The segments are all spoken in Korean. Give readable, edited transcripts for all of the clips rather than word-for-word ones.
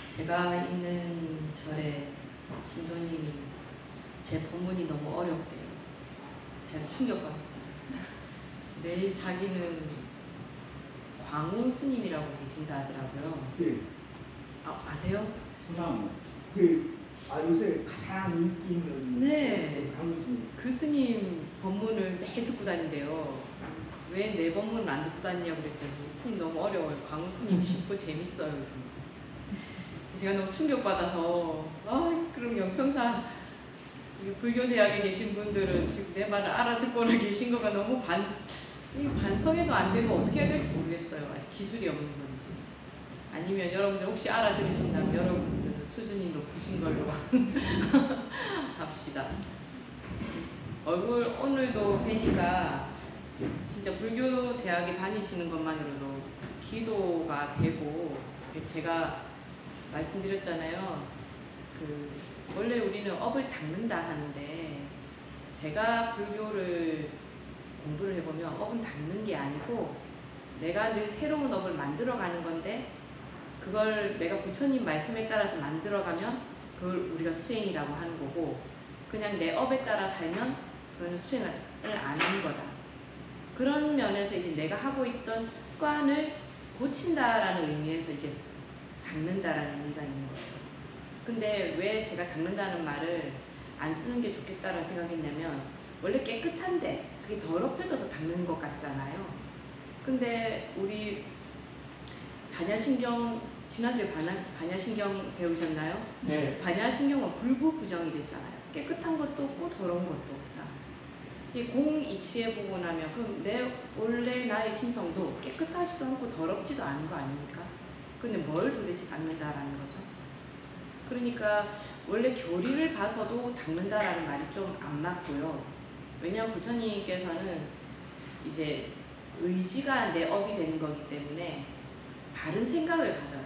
제가 있는 절에 신도님이 제 법문이 너무 어렵대요. 제가 충격받았어요. 매일 자기는 광우 스님이라고 계신다 하더라고요. 네. 아세요? 소나무. 요새 가장 인기 있는 네. 광우 스님. 그 스님 법문을 매일 듣고 다닌대요. 왜 내 법문을 안 듣고 다니냐고 그랬더니 스님 너무 어려워요. 광우 스님 쉽고 재밌어요. 제가 너무 충격받아서 그럼 영평사 불교대학에 계신 분들은 지금 내 말을 알아듣고나 계신 거가 너무 반성해도 안 되고 어떻게 해야 될지 모르겠어요. 아직 기술이 없는 건지. 아니면 여러분들 혹시 알아들으신다면 여러분들은 수준이 높으신 걸로 합시다. 오늘도 뵈니까 진짜 불교대학에 다니시는 것만으로도 기도가 되고, 제가 말씀드렸잖아요. 원래 우리는 업을 닦는다 하는데, 제가 불교를 공부를 해보면 업은 닦는 게 아니고 내가 늘 새로운 업을 만들어가는 건데, 그걸 내가 부처님 말씀에 따라서 만들어가면 그걸 우리가 수행이라고 하는 거고, 그냥 내 업에 따라 살면 그거는 수행을 안 하는 거다. 그런 면에서 이제 내가 하고 있던 습관을 고친다라는 의미에서 이게 닦는다라는 의미가 있는 거예요. 근데 왜 제가 닦는다는 말을 안 쓰는 게 좋겠다라는 생각했냐면, 원래 깨끗한데 그게 더럽혀져서 닦는 것 같잖아요. 근데 우리 반야신경, 지난주에 반야신경 배우셨나요? 네. 반야신경은 불구부정이 됐잖아요. 깨끗한 것도 없고 더러운 것도 없다. 이 공이치해 보고 나면 그럼 원래 나의 심성도 깨끗하지도 않고 더럽지도 않은 거 아닙니까? 근데 뭘 도대체 닦는다라는 거죠? 그러니까 원래 교리를 봐서도 닦는다라는 말이 좀 안 맞고요. 왜냐하면 부처님께서는 이제 의지가 내 업이 되는 거기 때문에 바른 생각을 가져라.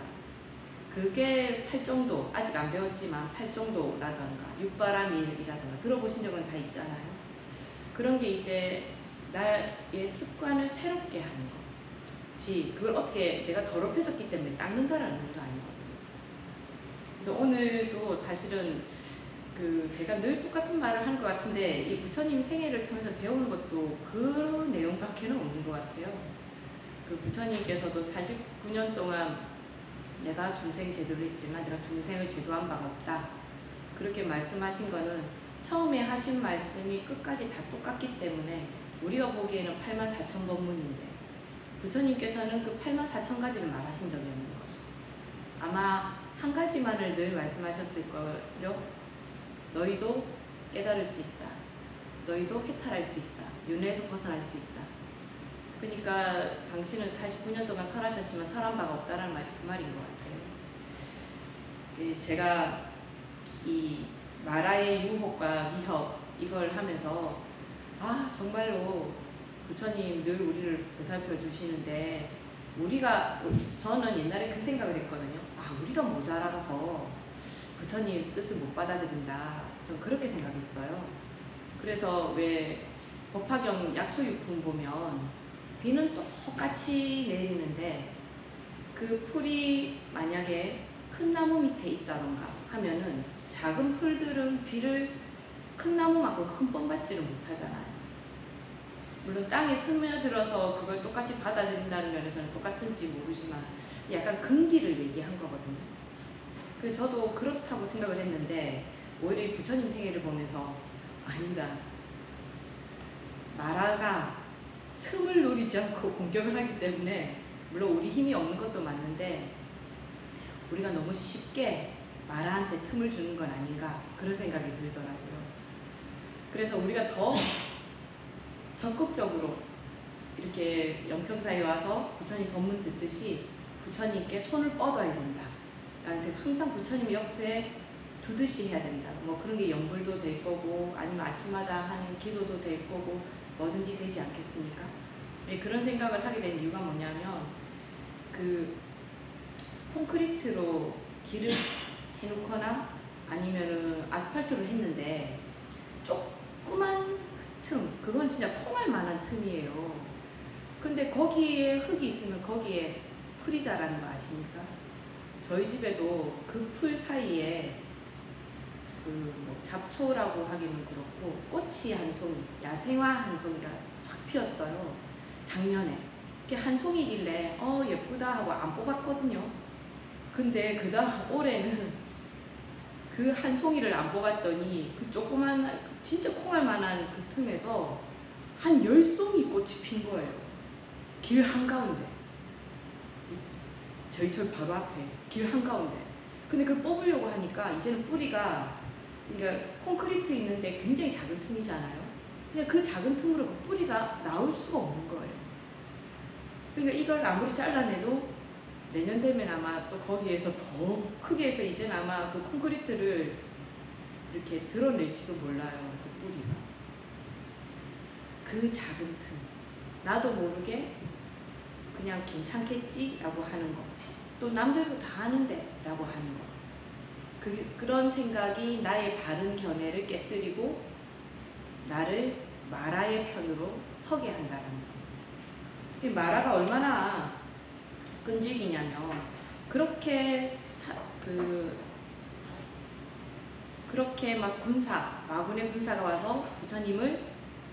그게 팔정도, 아직 안 배웠지만 팔정도라던가 육바라밀이라던가 들어보신 적은 다 있잖아요. 그런 게 이제 나의 습관을 새롭게 하는 거지, 그걸 어떻게 내가 더럽혀졌기 때문에 닦는다라는 거 아니거든요. 그래서 오늘도 사실은 제가 늘 똑같은 말을 하는 것 같은데, 이 부처님 생애를 통해서 배우는 것도 그런 내용밖에는 없는 것 같아요. 부처님께서도 49년 동안 내가 중생 제도를 했지만 내가 중생을 제도한 바가 없다, 그렇게 말씀하신 거는 처음에 하신 말씀이 끝까지 다 똑같기 때문에 우리가 보기에는 84,000법문인데 부처님께서는 그 84,000가지를 말하신 적이 없는 거죠. 아마 한 가지만을 늘 말씀하셨을 거요. 너희도 깨달을 수 있다. 너희도 해탈할 수 있다. 윤회에서 벗어날 수 있다. 그러니까 당신은 49년 동안 설하셨지만 설한 바가 없다는 말이 그 말인 것 같아요. 제가 이 마라의 유혹과 미협 이걸 하면서 정말로 부처님 늘 우리를 보살펴 주시는데, 저는 옛날에 그 생각을 했거든요. 우리가 모자라서 부처님 뜻을 못 받아들인다, 좀 그렇게 생각했어요. 그래서 왜 법화경 약초유품 보면 비는 똑같이 내리는데 그 풀이 만약에 큰 나무 밑에 있다던가 하면은 작은 풀들은 비를 큰 나무만큼 흠뻑 받지를 못하잖아요. 물론 땅에 스며들어서 그걸 똑같이 받아들인다는 면에서는 똑같은지 모르지만 약간 근기를 얘기한 거거든요. 그래서 저도 그렇다고 생각을 했는데, 오히려 부처님 생애를 보면서 아니다, 마라가 틈을 노리지 않고 공격을 하기 때문에, 물론 우리 힘이 없는 것도 맞는데 우리가 너무 쉽게 마라한테 틈을 주는 건 아닌가, 그런 생각이 들더라고요. 그래서 우리가 더 적극적으로 이렇게 영평사에 와서 부처님 법문 듣듯이 부처님께 손을 뻗어야 된다 라는 생각, 항상 부처님 옆에 두듯이 해야 된다. 그런 게 연불도 될 거고 아니면 아침마다 하는 기도도 될 거고 뭐든지 되지 않겠습니까? 그런 생각을 하게 된 이유가 뭐냐면, 콘크리트로 길을 해놓거나 아니면은 아스팔트로 했는데 조그만 틈, 그건 진짜 콩알 만한 틈이에요. 근데 거기에 흙이 있으면 거기에 풀이 자라는 거 아십니까? 저희 집에도 그 풀 사이에 뭐 잡초라고 하기는 그렇고 꽃이 한 송이, 야생화 한 송이가 싹 피었어요. 작년에. 그게 한 송이길래 예쁘다 하고 안 뽑았거든요. 근데 그다음 올해는 그 한 송이를 안 뽑았더니 그 조그만 진짜 콩알 만한 그 틈에서 한 10송이 꽃이 핀 거예요. 길 한가운데. 저희 집 바로 앞에 길 한가운데. 근데 그걸 뽑으려고 하니까 이제는 뿌리가, 그러니까 콘크리트 있는데 굉장히 작은 틈이잖아요. 그냥 그 작은 틈으로 그 뿌리가 나올 수가 없는 거예요. 그러니까 이걸 아무리 잘라내도 내년 되면 아마 또 거기에서 더 크게 해서 이제는 아마 그 콘크리트를 이렇게 드러낼지도 몰라요. 그 뿌리가. 그 작은 틈. 나도 모르게 그냥 괜찮겠지라고 하는 거. 또 남들도 다 하는데 라고 하는 거. 그런 생각이 나의 바른 견해를 깨뜨리고 나를 마라의 편으로 서게 한다는 거. 이 마라가 얼마나 끈질기냐면 그렇게 막 마군의 군사가 와서 부처님을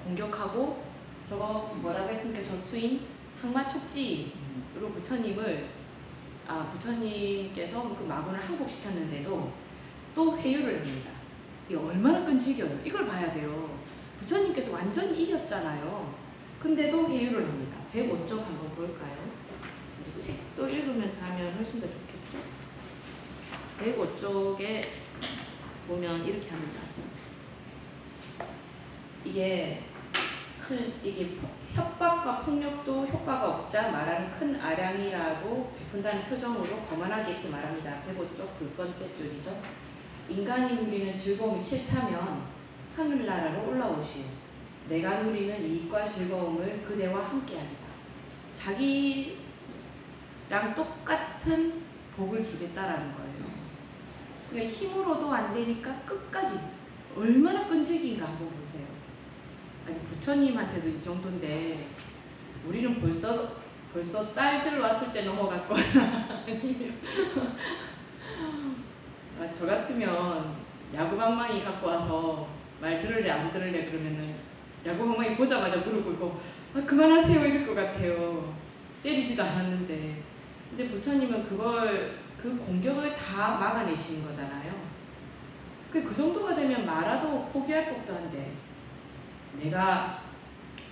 공격하고, 저거 뭐라고 했습니까? 저수인 항마촉지로 부처님께서 그 마군을 항복시켰는데도 또 회유를 합니다. 이게 얼마나 끈질겨요. 이걸 봐야 돼요. 부처님께서 완전히 이겼잖아요. 근데도 회유를 합니다. 105쪽 한번 볼까요? 책도 읽으면서 하면 훨씬 더 좋겠죠? 105쪽에 보면 이렇게 합니다. 이게 협박과 폭력도 효과가 없자 말하는 큰 아량이라고 베푼다는 표정으로 거만하게 이렇게 말합니다. 105쪽 두 번째 줄이죠. 인간이 누리는 즐거움이 싫다면 하늘나라로 올라오시오. 내가 누리는 이익과 즐거움을 그대와 함께하리다. 자기랑 똑같은 복을 주겠다라는 거예요. 그러니까 힘으로도 안 되니까 끝까지 얼마나 끈질긴가 한번 보세요. 아니 부처님한테도 이 정도인데 우리는 벌써 딸들 왔을 때 넘어갔거나 아니면 저 같으면 야구방망이 갖고 와서 말 들을래 안 들을래 그러면은 야구방망이 보자마자 무릎 꿇고 그만하세요 이럴 것 같아요. 때리지도 않았는데. 근데 부처님은 그 공격을 다 막아내시는 거잖아요. 그 정도가 되면 마라도 포기할 법도 한데, 내가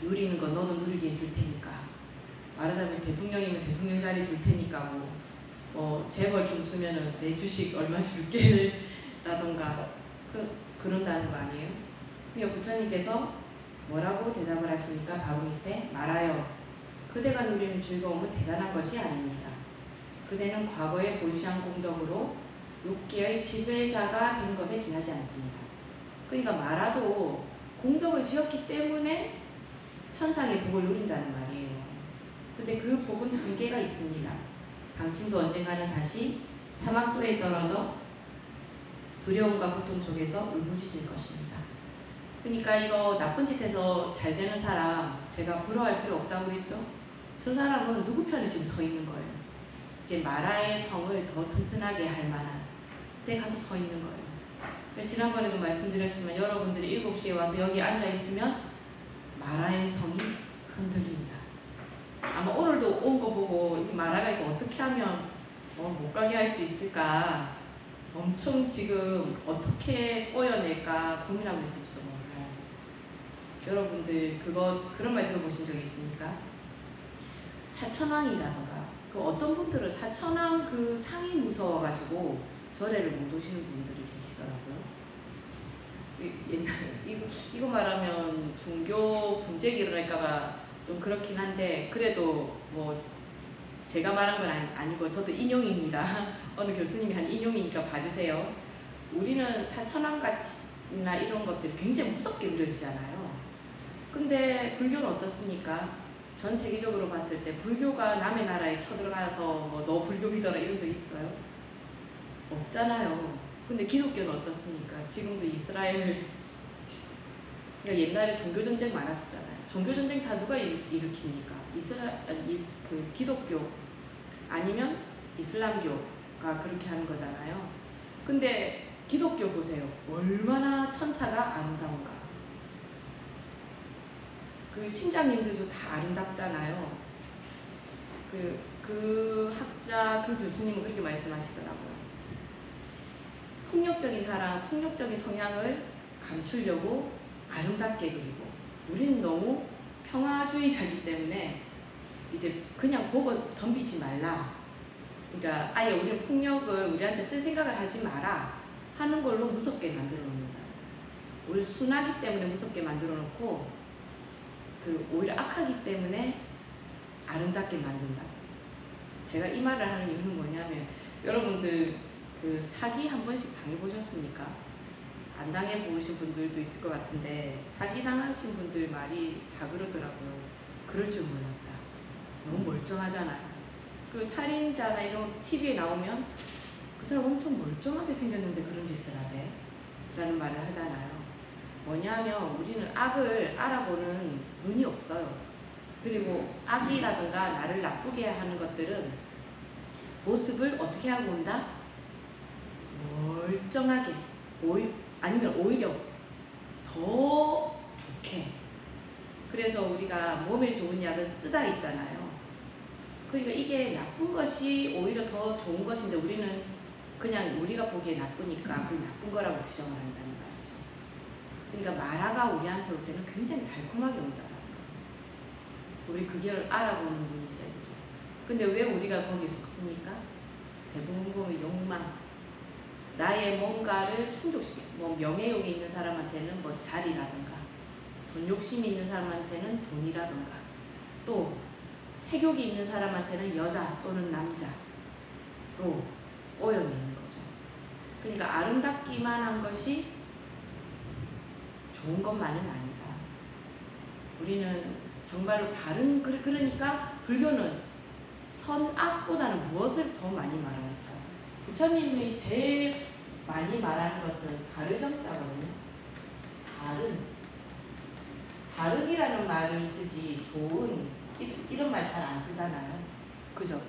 누리는 거 너도 누리게 해줄 테니까, 말하자면 대통령이면 대통령 자리 줄 테니까 뭐 재벌 좀 쓰면은 내 주식 얼마 줄게 라던가 그런다는 거 아니에요? 그러니까 부처님께서 뭐라고 대답을 하십니까? 바로 밑에 말하여 그대가 누리는 즐거움은 대단한 것이 아닙니다. 그대는 과거의 보시한 공덕으로 6개의 지배자가 된 것에 지나지 않습니다. 그러니까 마라도 공덕을 지었기 때문에 천상의 복을 누린다는 말이에요. 근데 그 복은 한계가 있습니다. 당신도 언젠가는 다시 사막도에 떨어져 두려움과 고통 속에서 울부짖을 것입니다. 그러니까 이거 나쁜 짓 해서 잘 되는 사람 제가 부러워할 필요 없다고 그랬죠? 저 사람은 누구 편에 지금 서 있는 거예요. 이제 마라의 성을 더 튼튼하게 할 만한 데 가서 서 있는 거예요. 지난번에도 말씀드렸지만 여러분들이 7시에 와서 여기 앉아 있으면 마라의 성이 흔들린다. 아마 오늘도 온 거 보고 이 마라가 이거 어떻게 하면 못 가게 할 수 있을까 엄청 지금 어떻게 꼬여낼까 고민하고 있을지도 몰라요. 여러분들 그런 말 들어보신 적 있습니까? 사천왕이라던가 어떤 분들은 사천왕 그 상이 무서워가지고 절에를 못 오시는 분들이 계시더라고요. 옛날에 이거 말하면 종교 분쟁이 일어날까봐 좀 그렇긴 한데, 그래도 뭐 제가 말한 건 아니고 저도 인용입니다. 어느 교수님이 한 인용이니까 봐주세요. 우리는 사천왕같이나 이런 것들이 굉장히 무섭게 느껴지잖아요. 근데 불교는 어떻습니까? 전 세계적으로 봤을 때 불교가 남의 나라에 쳐들어가서 너 불교 믿어라 이런 적 있어요? 없잖아요. 근데 기독교는 어떻습니까? 지금도 이스라엘, 그러니까 옛날에 종교전쟁 많았었잖아요. 종교전쟁 다 누가 일으킵니까? 기독교 아니면 이슬람교, 그렇게 하는 거잖아요. 근데 기독교 보세요. 얼마나 천사가 아름다운가. 그 신자님들도 다 아름답잖아요. 그 학자, 그 교수님은 그렇게 말씀하시더라고요. 폭력적인 사람, 폭력적인 성향을 감추려고 아름답게 그리고, 우리는 너무 평화주의자이기 때문에 이제 그냥 보고 덤비지 말라. 그러니까 아예 우리는 폭력을 우리한테 쓸 생각을 하지 마라 하는 걸로 무섭게 만들어 놓는다. 우리 순하기 때문에 무섭게 만들어 놓고, 오히려 악하기 때문에 아름답게 만든다. 제가 이 말을 하는 이유는 뭐냐면, 여러분들 사기 한 번씩 당해보셨습니까? 안 당해보신 분들도 있을 것 같은데, 사기 당하신 분들 말이 다 그러더라고요. 그럴 줄 몰랐다. 너무 멀쩡하잖아요. 그 살인자나 이런 TV에 나오면 그 사람 엄청 멀쩡하게 생겼는데 그런 짓을 하대 라는 말을 하잖아요. 뭐냐면 우리는 악을 알아보는 눈이 없어요. 그리고 악이라든가 나를 나쁘게 하는 것들은 모습을 어떻게 하고 온다? 멀쩡하게, 아니면 오히려 더 좋게. 그래서 우리가 몸에 좋은 약은 쓰다 있잖아요. 그러니까 이게 나쁜 것이 오히려 더 좋은 것인데, 우리는 그냥 우리가 보기에 나쁘니까 그 나쁜 거라고 규정을 한다는 말이죠. 그러니까 마라가 우리한테 올 때는 굉장히 달콤하게 온다는 거. 우리 그걸 알아보는 눈이 있어야 되죠. 근데 왜 우리가 거기에 속습니까? 대부분 보면 욕망, 나의 뭔가를 충족시켜. 뭐 명예욕이 있는 사람한테는 뭐 자리라든가, 돈 욕심이 있는 사람한테는 돈이라든가, 또 색욕이 있는 사람한테는 여자 또는 남자로 꼬여 있는 거죠. 그러니까 아름답기만 한 것이 좋은 것만은 아니다. 우리는 정말로 그러니까 불교는 선악보다는 무엇을 더 많이 말합니까? 부처님이 제일 많이 말하는 것은 바르정자거든요. 바른이라는 말을 쓰지 좋은 이런 말 잘 안 쓰잖아요. 그죠?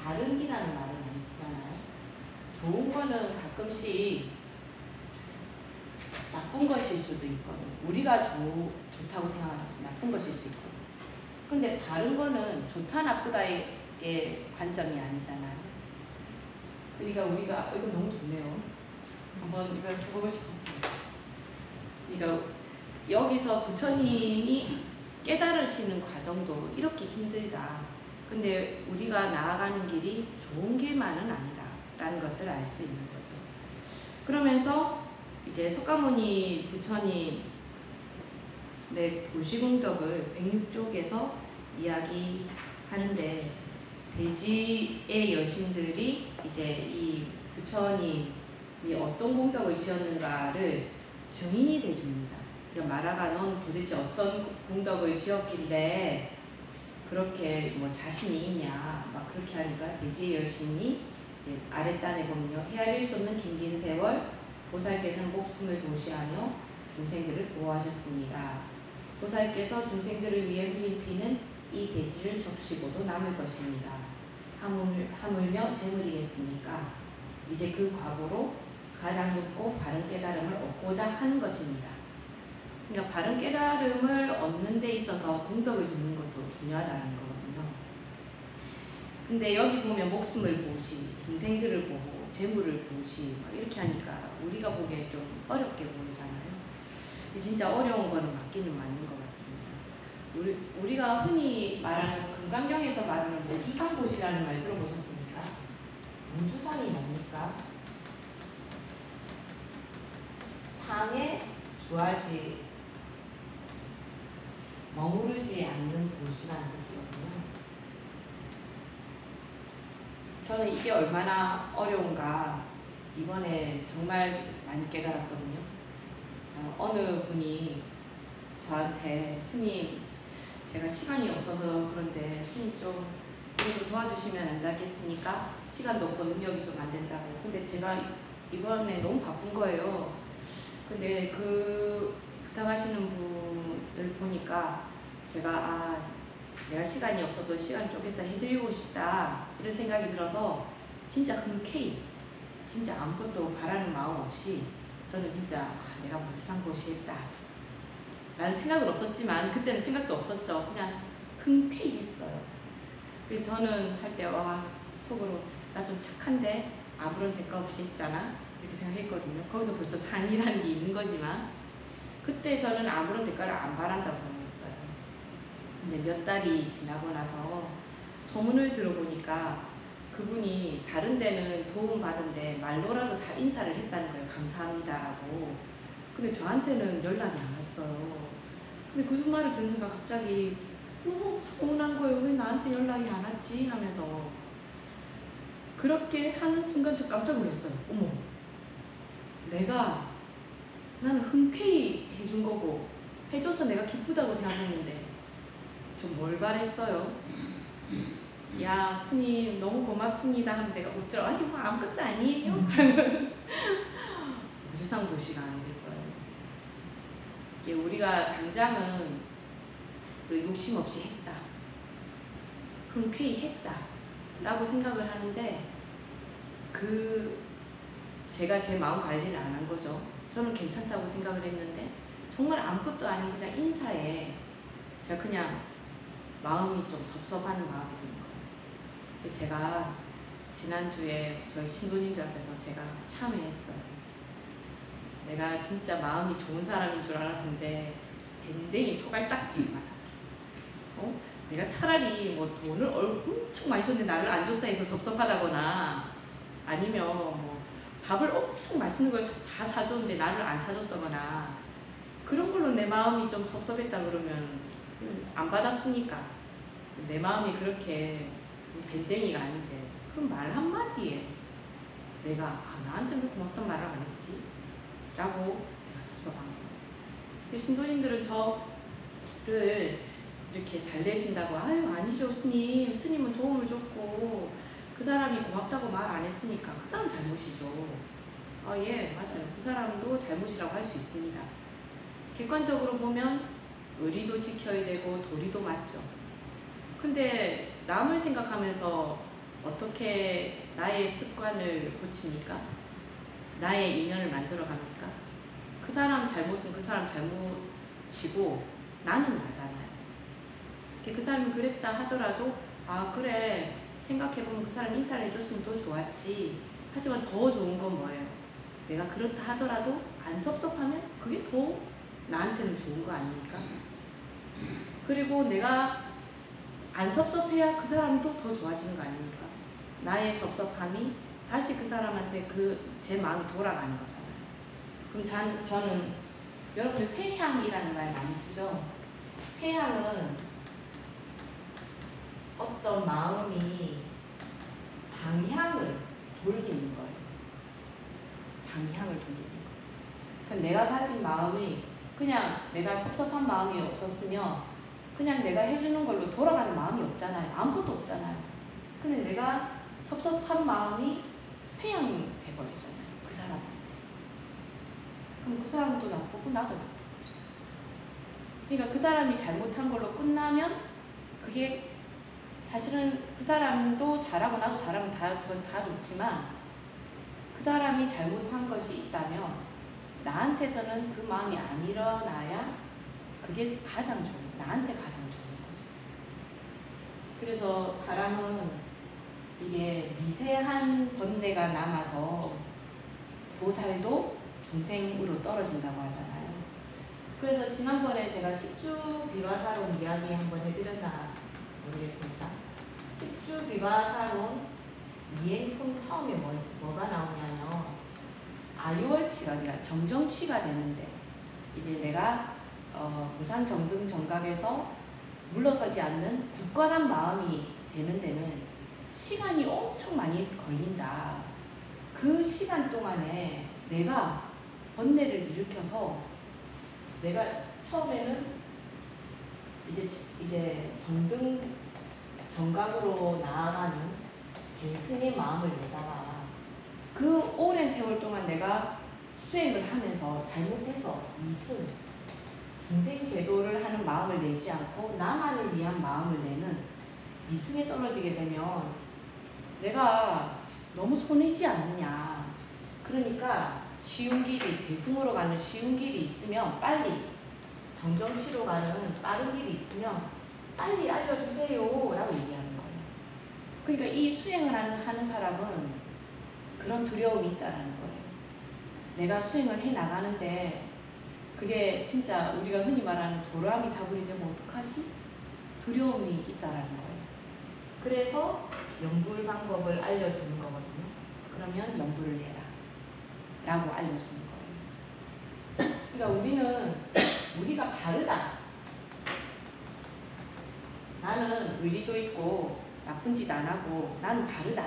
바른이라는 말을 많이 쓰잖아요. 좋은 거는 가끔씩 나쁜 것일 수도 있거든. 우리가 좋다고 생각하면서 나쁜 것일 수도 있거든. 근데 바른 거는 좋다 나쁘다의 관점이 아니잖아요. 그러니까 우리가 이거 너무 좋네요. 한번 이걸 해보고 싶었어요. 그러니까 여기서 부처님이 깨달으시는 과정도 이렇게 힘들다. 근데 우리가 나아가는 길이 좋은 길만은 아니다 라는 것을 알 수 있는 거죠. 그러면서 이제 석가모니 부처님의 도시공덕을 106쪽에서 이야기하는데, 대지의 여신들이 이제 이 부처님이 어떤 공덕을 지었는가를 증인이 돼줍니다. 그러니까 마라가 넌 도대체 어떤 공덕을 지었길래 그렇게 뭐 자신이 있냐 막 그렇게 하니까, 대지의 여신이 이제 아랫단에 보면요, 헤아릴 수 없는 긴긴 세월 보살께서는 목숨을 도시하며 중생들을 보호하셨습니다. 보살께서 중생들을 위해 흘린 피는 이 대지를 적시고도 남을 것입니다. 하물며 재물이겠습니까? 이제 그 과보로 가장 높고 바른 깨달음을 얻고자 하는 것입니다. 그러니까 바른 깨달음을 얻는 데 있어서 공덕을 짓는 것도 중요하다는 거거든요. 근데 여기 보면 목숨을 보시, 중생들을 보고 재물을 보시 이렇게 하니까 우리가 보기에 좀 어렵게 보이잖아요. 진짜 어려운 거는 맞기는 맞는 것 같습니다. 우리가 흔히 말하는 금강경에서 말하는 무주상보시라는 말 들어보셨습니까? 무주상이 뭡니까? 상에 주하지 머무르지 않는 곳이라는 뜻이거든요. 저는 이게 얼마나 어려운가 이번에 정말 많이 깨달았거든요. 어느 분이 저한테 스님, 제가 시간이 없어서 그런데 스님 좀 이거 도와주시면 안 되겠습니까? 시간도 없고 능력이 좀 안 된다고. 근데 제가 이번에 너무 바쁜 거예요. 근데 그 부탁하시는 분을 보니까 제가 내가 시간이 없어도 시간 쪼개서 해드리고 싶다 이런 생각이 들어서 진짜 흔쾌히 진짜 아무것도 바라는 마음 없이 저는 진짜 내가 무주상고시했다 라는 생각은 없었지만 그때는 생각도 없었죠. 그냥 흔쾌히 했어요. 그래서 저는 할 때 와 속으로 나 좀 착한데 아무런 대가 없이 했잖아 이렇게 생각했거든요. 거기서 벌써 상이라는 게 있는 거지만 그때 저는 아무런 대가를 안 바란다고 생각했어요. 근데 몇 달이 지나고 나서 소문을 들어보니까 그분이 다른 데는 도움받은데 말로라도 다 인사를 했다는 거예요. 감사합니다라고. 근데 저한테는 연락이 안 왔어요. 근데 그 말을 듣는 순간 갑자기 너무 서운한 거예요. 왜 나한테 연락이 안 왔지? 하면서 그렇게 하는 순간 저 깜짝 놀랐어요. 어머, 나는 흔쾌히 해준 거고 해줘서 내가 기쁘다고 생각했는데 좀 뭘 바랬어요? 야 스님 너무 고맙습니다 하면 내가 웃죠. 아니 뭐 아무것도 아니에요 하면 무주상고시가 안 될 거예요. 이게 우리가 당장은 욕심 없이 했다, 흔쾌히 했다 라고 생각을 하는데 제가 제 마음 관리를 안 한 거죠. 저는 괜찮다고 생각을 했는데 정말 아무것도 아닌 그냥 인사에 제가 그냥 마음이 좀 섭섭한 마음이 드는 거예요. 그래서 제가 지난주에 저희 신도님들 앞에서 제가 참회했어요. 내가 진짜 마음이 좋은 사람인 줄 알았는데 밴댕이 소갈딱지만 내가 차라리 뭐 돈을 엄청 많이 줬는데 나를 안 줬다 해서 섭섭하다거나 아니면 뭐 밥을 엄청 맛있는 걸 다 사줬는데 나를 안 사줬다거나 그런 걸로 내 마음이 좀 섭섭했다 그러면 안 받았으니까 내 마음이 그렇게 밴댕이가 아닌데 그럼 말 한마디에 내가 나한테 왜 고맙단 말을 안 했지? 라고 내가 섭섭한 거예요. 신도님들은 저를 이렇게 달래준다고 아유 아니죠 스님은 도움을 줬고 그 사람이 고맙다고 말 안 했으니까 그 사람 잘못이죠. 예 맞아요. 그 사람도 잘못이라고 할 수 있습니다. 객관적으로 보면 의리도 지켜야 되고 도리도 맞죠. 근데 남을 생각하면서 어떻게 나의 습관을 고칩니까? 나의 인연을 만들어 갑니까? 그 사람 잘못은 그 사람 잘못이고 나는 나잖아요. 그 사람이 그랬다 하더라도 그래 생각해보면 그 사람 인사를 해줬으면 더 좋았지. 하지만 더 좋은 건 뭐예요? 내가 그렇다 하더라도 안 섭섭하면 그게 더 나한테는 좋은 거 아닙니까? 그리고 내가 안 섭섭해야 그 사람도 더 좋아지는 거 아닙니까? 나의 섭섭함이 다시 그 사람한테 제 마음이 돌아가는 거잖아요. 그럼 저는 여러분들 회향이라는 말 많이 쓰죠? 회향은 어떤 마음이 방향을 돌리는 거예요. 방향을 돌리는 거예요. 그러니까 내가 가진 마음이 그냥 내가 섭섭한 마음이 없었으면 그냥 내가 해주는 걸로 돌아가는 마음이 없잖아요. 아무것도 없잖아요. 근데 내가 섭섭한 마음이 회양돼버리잖아요. 그 사람한테. 그럼 그 사람도 나쁘고 나도 나쁜 거죠. 그러니까 그 사람이 잘못한 걸로 끝나면 그게 사실은 그 사람도 잘하고 나도 잘하면 다 좋지만 그 사람이 잘못한 것이 있다면 나한테서는 그 마음이 안 일어나야 그게 나한테 가장 좋은 거죠. 그래서 사람은 이게 미세한 번뇌가 남아서 도살도 중생으로 떨어진다고 하잖아요. 그래서 지난번에 제가 식주비화사론 이야기 한번 해드렸나 모르겠습니다. 식주비화사론 이행품 처음에 뭐가 나오냐면 아유월치가 아니라 정정치가 되는데 이제 내가 무상 정등 정각에서 물러서지 않는 굳건한 마음이 되는 데는 시간이 엄청 많이 걸린다. 그 시간 동안에 내가 번뇌를 일으켜서 내가 처음에는 이제 정등 정각으로 나아가는 대승의 마음을 내다가 그 오랜 세월 동안 내가 수행을 하면서 잘못해서 이승 중생 제도를 하는 마음을 내지 않고 나만을 위한 마음을 내는 이승에 떨어지게 되면 내가 너무 손해지 않느냐. 그러니까 쉬운 길이, 대승으로 가는 쉬운 길이 있으면 빨리, 정정치로 가는 빠른 길이 있으면 빨리 알려주세요 라고 얘기하는 거예요. 그러니까 이 수행을 하는 사람은 그런 두려움이 있다라는 거예요. 내가 수행을 해 나가는데 그게 진짜 우리가 흔히 말하는 도라미 다불이 되면 어떡하지? 두려움이 있다라는 거예요. 그래서 염불 방법을 알려주는 거거든요. 그러면 염불을 해라 라고 알려주는 거예요. 그러니까 우리가 바르다. 나는 의리도 있고 나쁜 짓 안 하고 나는 바르다.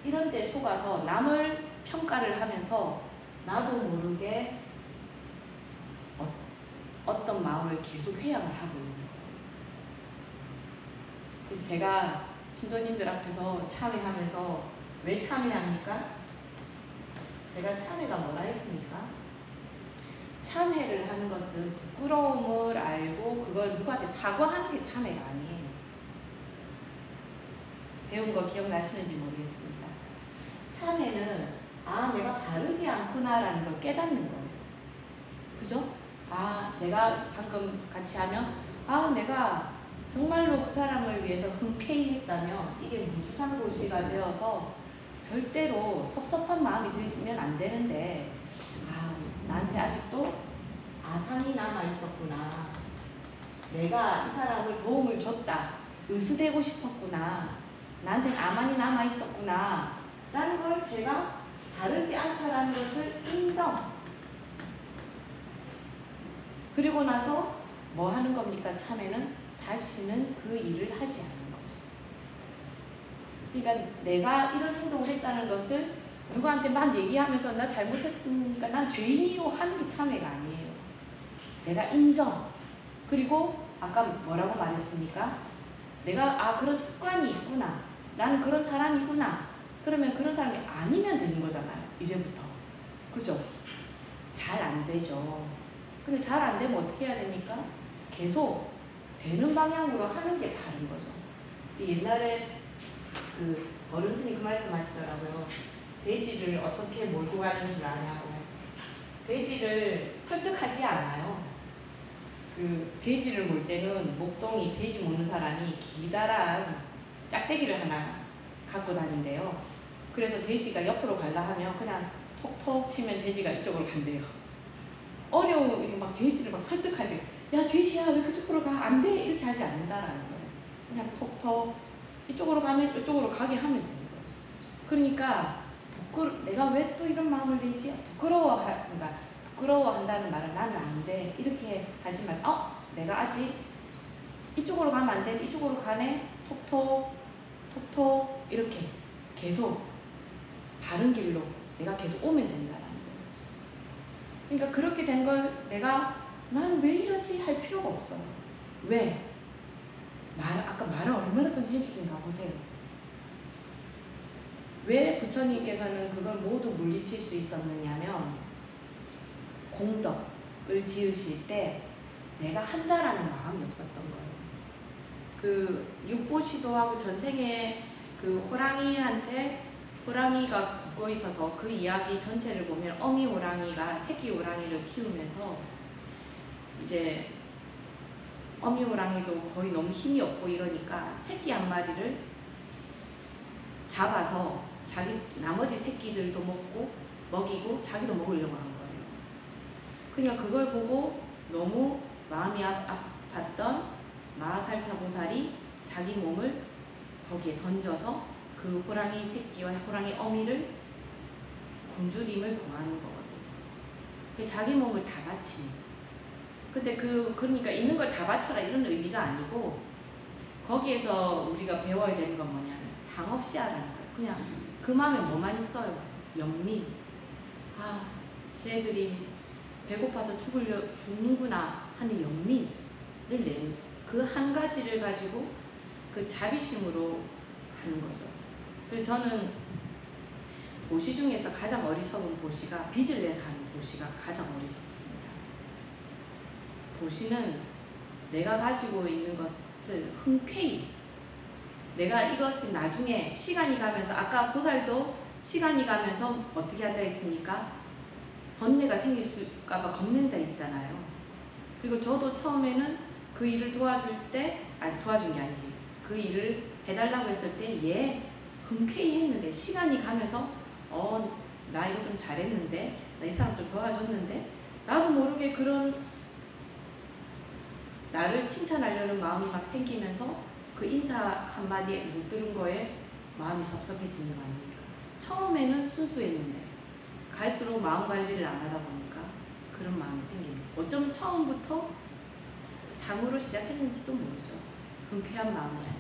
이런 데 속아서 남을 평가를 하면서 나도 모르게 어떤 마음을 계속 회양을 하고 있는 거예요. 그래서 제가 신도님들 앞에서 참회하면서 왜 참회합니까? 제가 참회가 뭐라 했습니까? 참회를 하는 것은 부끄러움을 알고 그걸 누구한테 사과하는 게 참회가 아니에요. 배운 거 기억나시는지 모르겠습니다. 참회는 내가 바르지 않구나라는 걸 깨닫는 거예요. 그죠? 내가 방금 같이 하면 내가 정말로 그 사람을 위해서 흔쾌히 했다면 이게 무주상고시가 되어서 절대로 섭섭한 마음이 들면 안 되는데 나한테 아직도 아상이 남아 있었구나. 내가 이 사람을 도움을 줬다. 의스대고 싶었구나. 나한테 나만이 남아 있었구나. 라는 걸 제가 다르지 않다라는 것을 인정. 그리고 나서 뭐 하는 겁니까? 참회는 다시는 그 일을 하지 않는 거죠. 그러니까 내가 이런 행동을 했다는 것을 누구한테 막 얘기하면서 나 잘못했으니까 난 죄인이요 하는 게 참회가 아니에요. 내가 인정. 그리고 아까 뭐라고 말했습니까? 내가 그런 습관이 있구나. 나는 그런 사람이구나. 그러면 그런 사람이 아니면 되는 거잖아요. 이제부터. 그죠? 잘 안 되죠. 근데 잘 안 되면 어떻게 해야 됩니까? 계속 되는 방향으로 하는 게 바른 거죠. 옛날에 그 어른스님 그 말씀 하시더라고요. 돼지를 어떻게 몰고 가는 줄 아냐고. 돼지를 설득하지 않아요. 그 돼지를 몰 때는 목동이 돼지 모는 사람이 기다란 짝대기를 하나 갖고 다닌대요. 그래서 돼지가 옆으로 가려 하면 그냥 톡톡 치면 돼지가 이쪽으로 간대요. 막 돼지를 막 설득하지. 야 돼지야 왜 그쪽으로 가? 안 돼. 이렇게 하지 않는다라는 거예요. 그냥 톡톡 이쪽으로 가면 이쪽으로 가게 하면 되는 거예요. 그러니까 내가 왜 또 이런 마음을 내지? 부끄러워한다는 말은 나는 안 돼. 이렇게 하시면 내가 아직 이쪽으로 가면 안 돼. 이쪽으로 가네. 톡톡 톡톡 이렇게 계속 바른 길로 내가 계속 오면 된다라는 거예요. 그러니까 그렇게 된 걸 나는 왜 이러지? 할 필요가 없어요. 왜? 아까 말을 얼마나 건진했는가 보세요. 왜 부처님께서는 그걸 모두 물리칠 수 있었느냐면 공덕을 지으실 때 내가 한다라는 마음이 없었던 거예요. 그 육보시도하고 전생에 그 호랑이가 굽고 있어서 그 이야기 전체를 보면 어미 호랑이가 새끼 호랑이를 키우면서 이제 어미 호랑이도 거의 너무 힘이 없고 이러니까 새끼 한 마리를 잡아서 나머지 새끼들도 먹이고 자기도 먹으려고 한 거예요. 그냥 그걸 보고 너무 마음이 아팠던 마하살타보살이 자기 몸을 거기에 던져서 그 호랑이 새끼와 호랑이 어미를 굶주림을 구하는 거거든요. 자기 몸을 다 바치는. 근데 그러니까 있는 걸 다 바쳐라 이런 의미가 아니고 거기에서 우리가 배워야 되는 건 뭐냐면 상업시야라는 거예요. 그냥 그 마음에 뭐만 있어요? 연민. 쟤들이 배고파서 죽는구나 하는 연민을 내는 그 한 가지를 가지고 그 자비심으로 하는 거죠. 그래서 저는 보시 중에서 가장 어리석은 보시가 빚을 내서 하는 보시가 가장 어리석습니다. 보시는 내가 가지고 있는 것을 흔쾌히 내가 이것을 나중에 시간이 가면서 아까 보살도 시간이 가면서 어떻게 한다 했습니까? 번뇌가 생길까봐 겁낸다 했잖아요. 그리고 저도 처음에는 그 일을 도와줄 때, 아니 도와준 게 아니지, 그 일을 해달라고 했을 때 흔쾌히 했는데 시간이 가면서 나 이거 좀 잘했는데, 나 이 사람 좀 도와줬는데, 나도 모르게 그런 나를 칭찬하려는 마음이 막 생기면서 그 인사 한마디에 못 들은 거에 마음이 섭섭해지는 거 아닙니까? 처음에는 순수했는데 갈수록 마음 관리를 안 하다 보니까 그런 마음이 생깁니다. 어쩌면 처음부터 상으로 시작했는지도 모르죠. 흔쾌한 마음이 아니에요.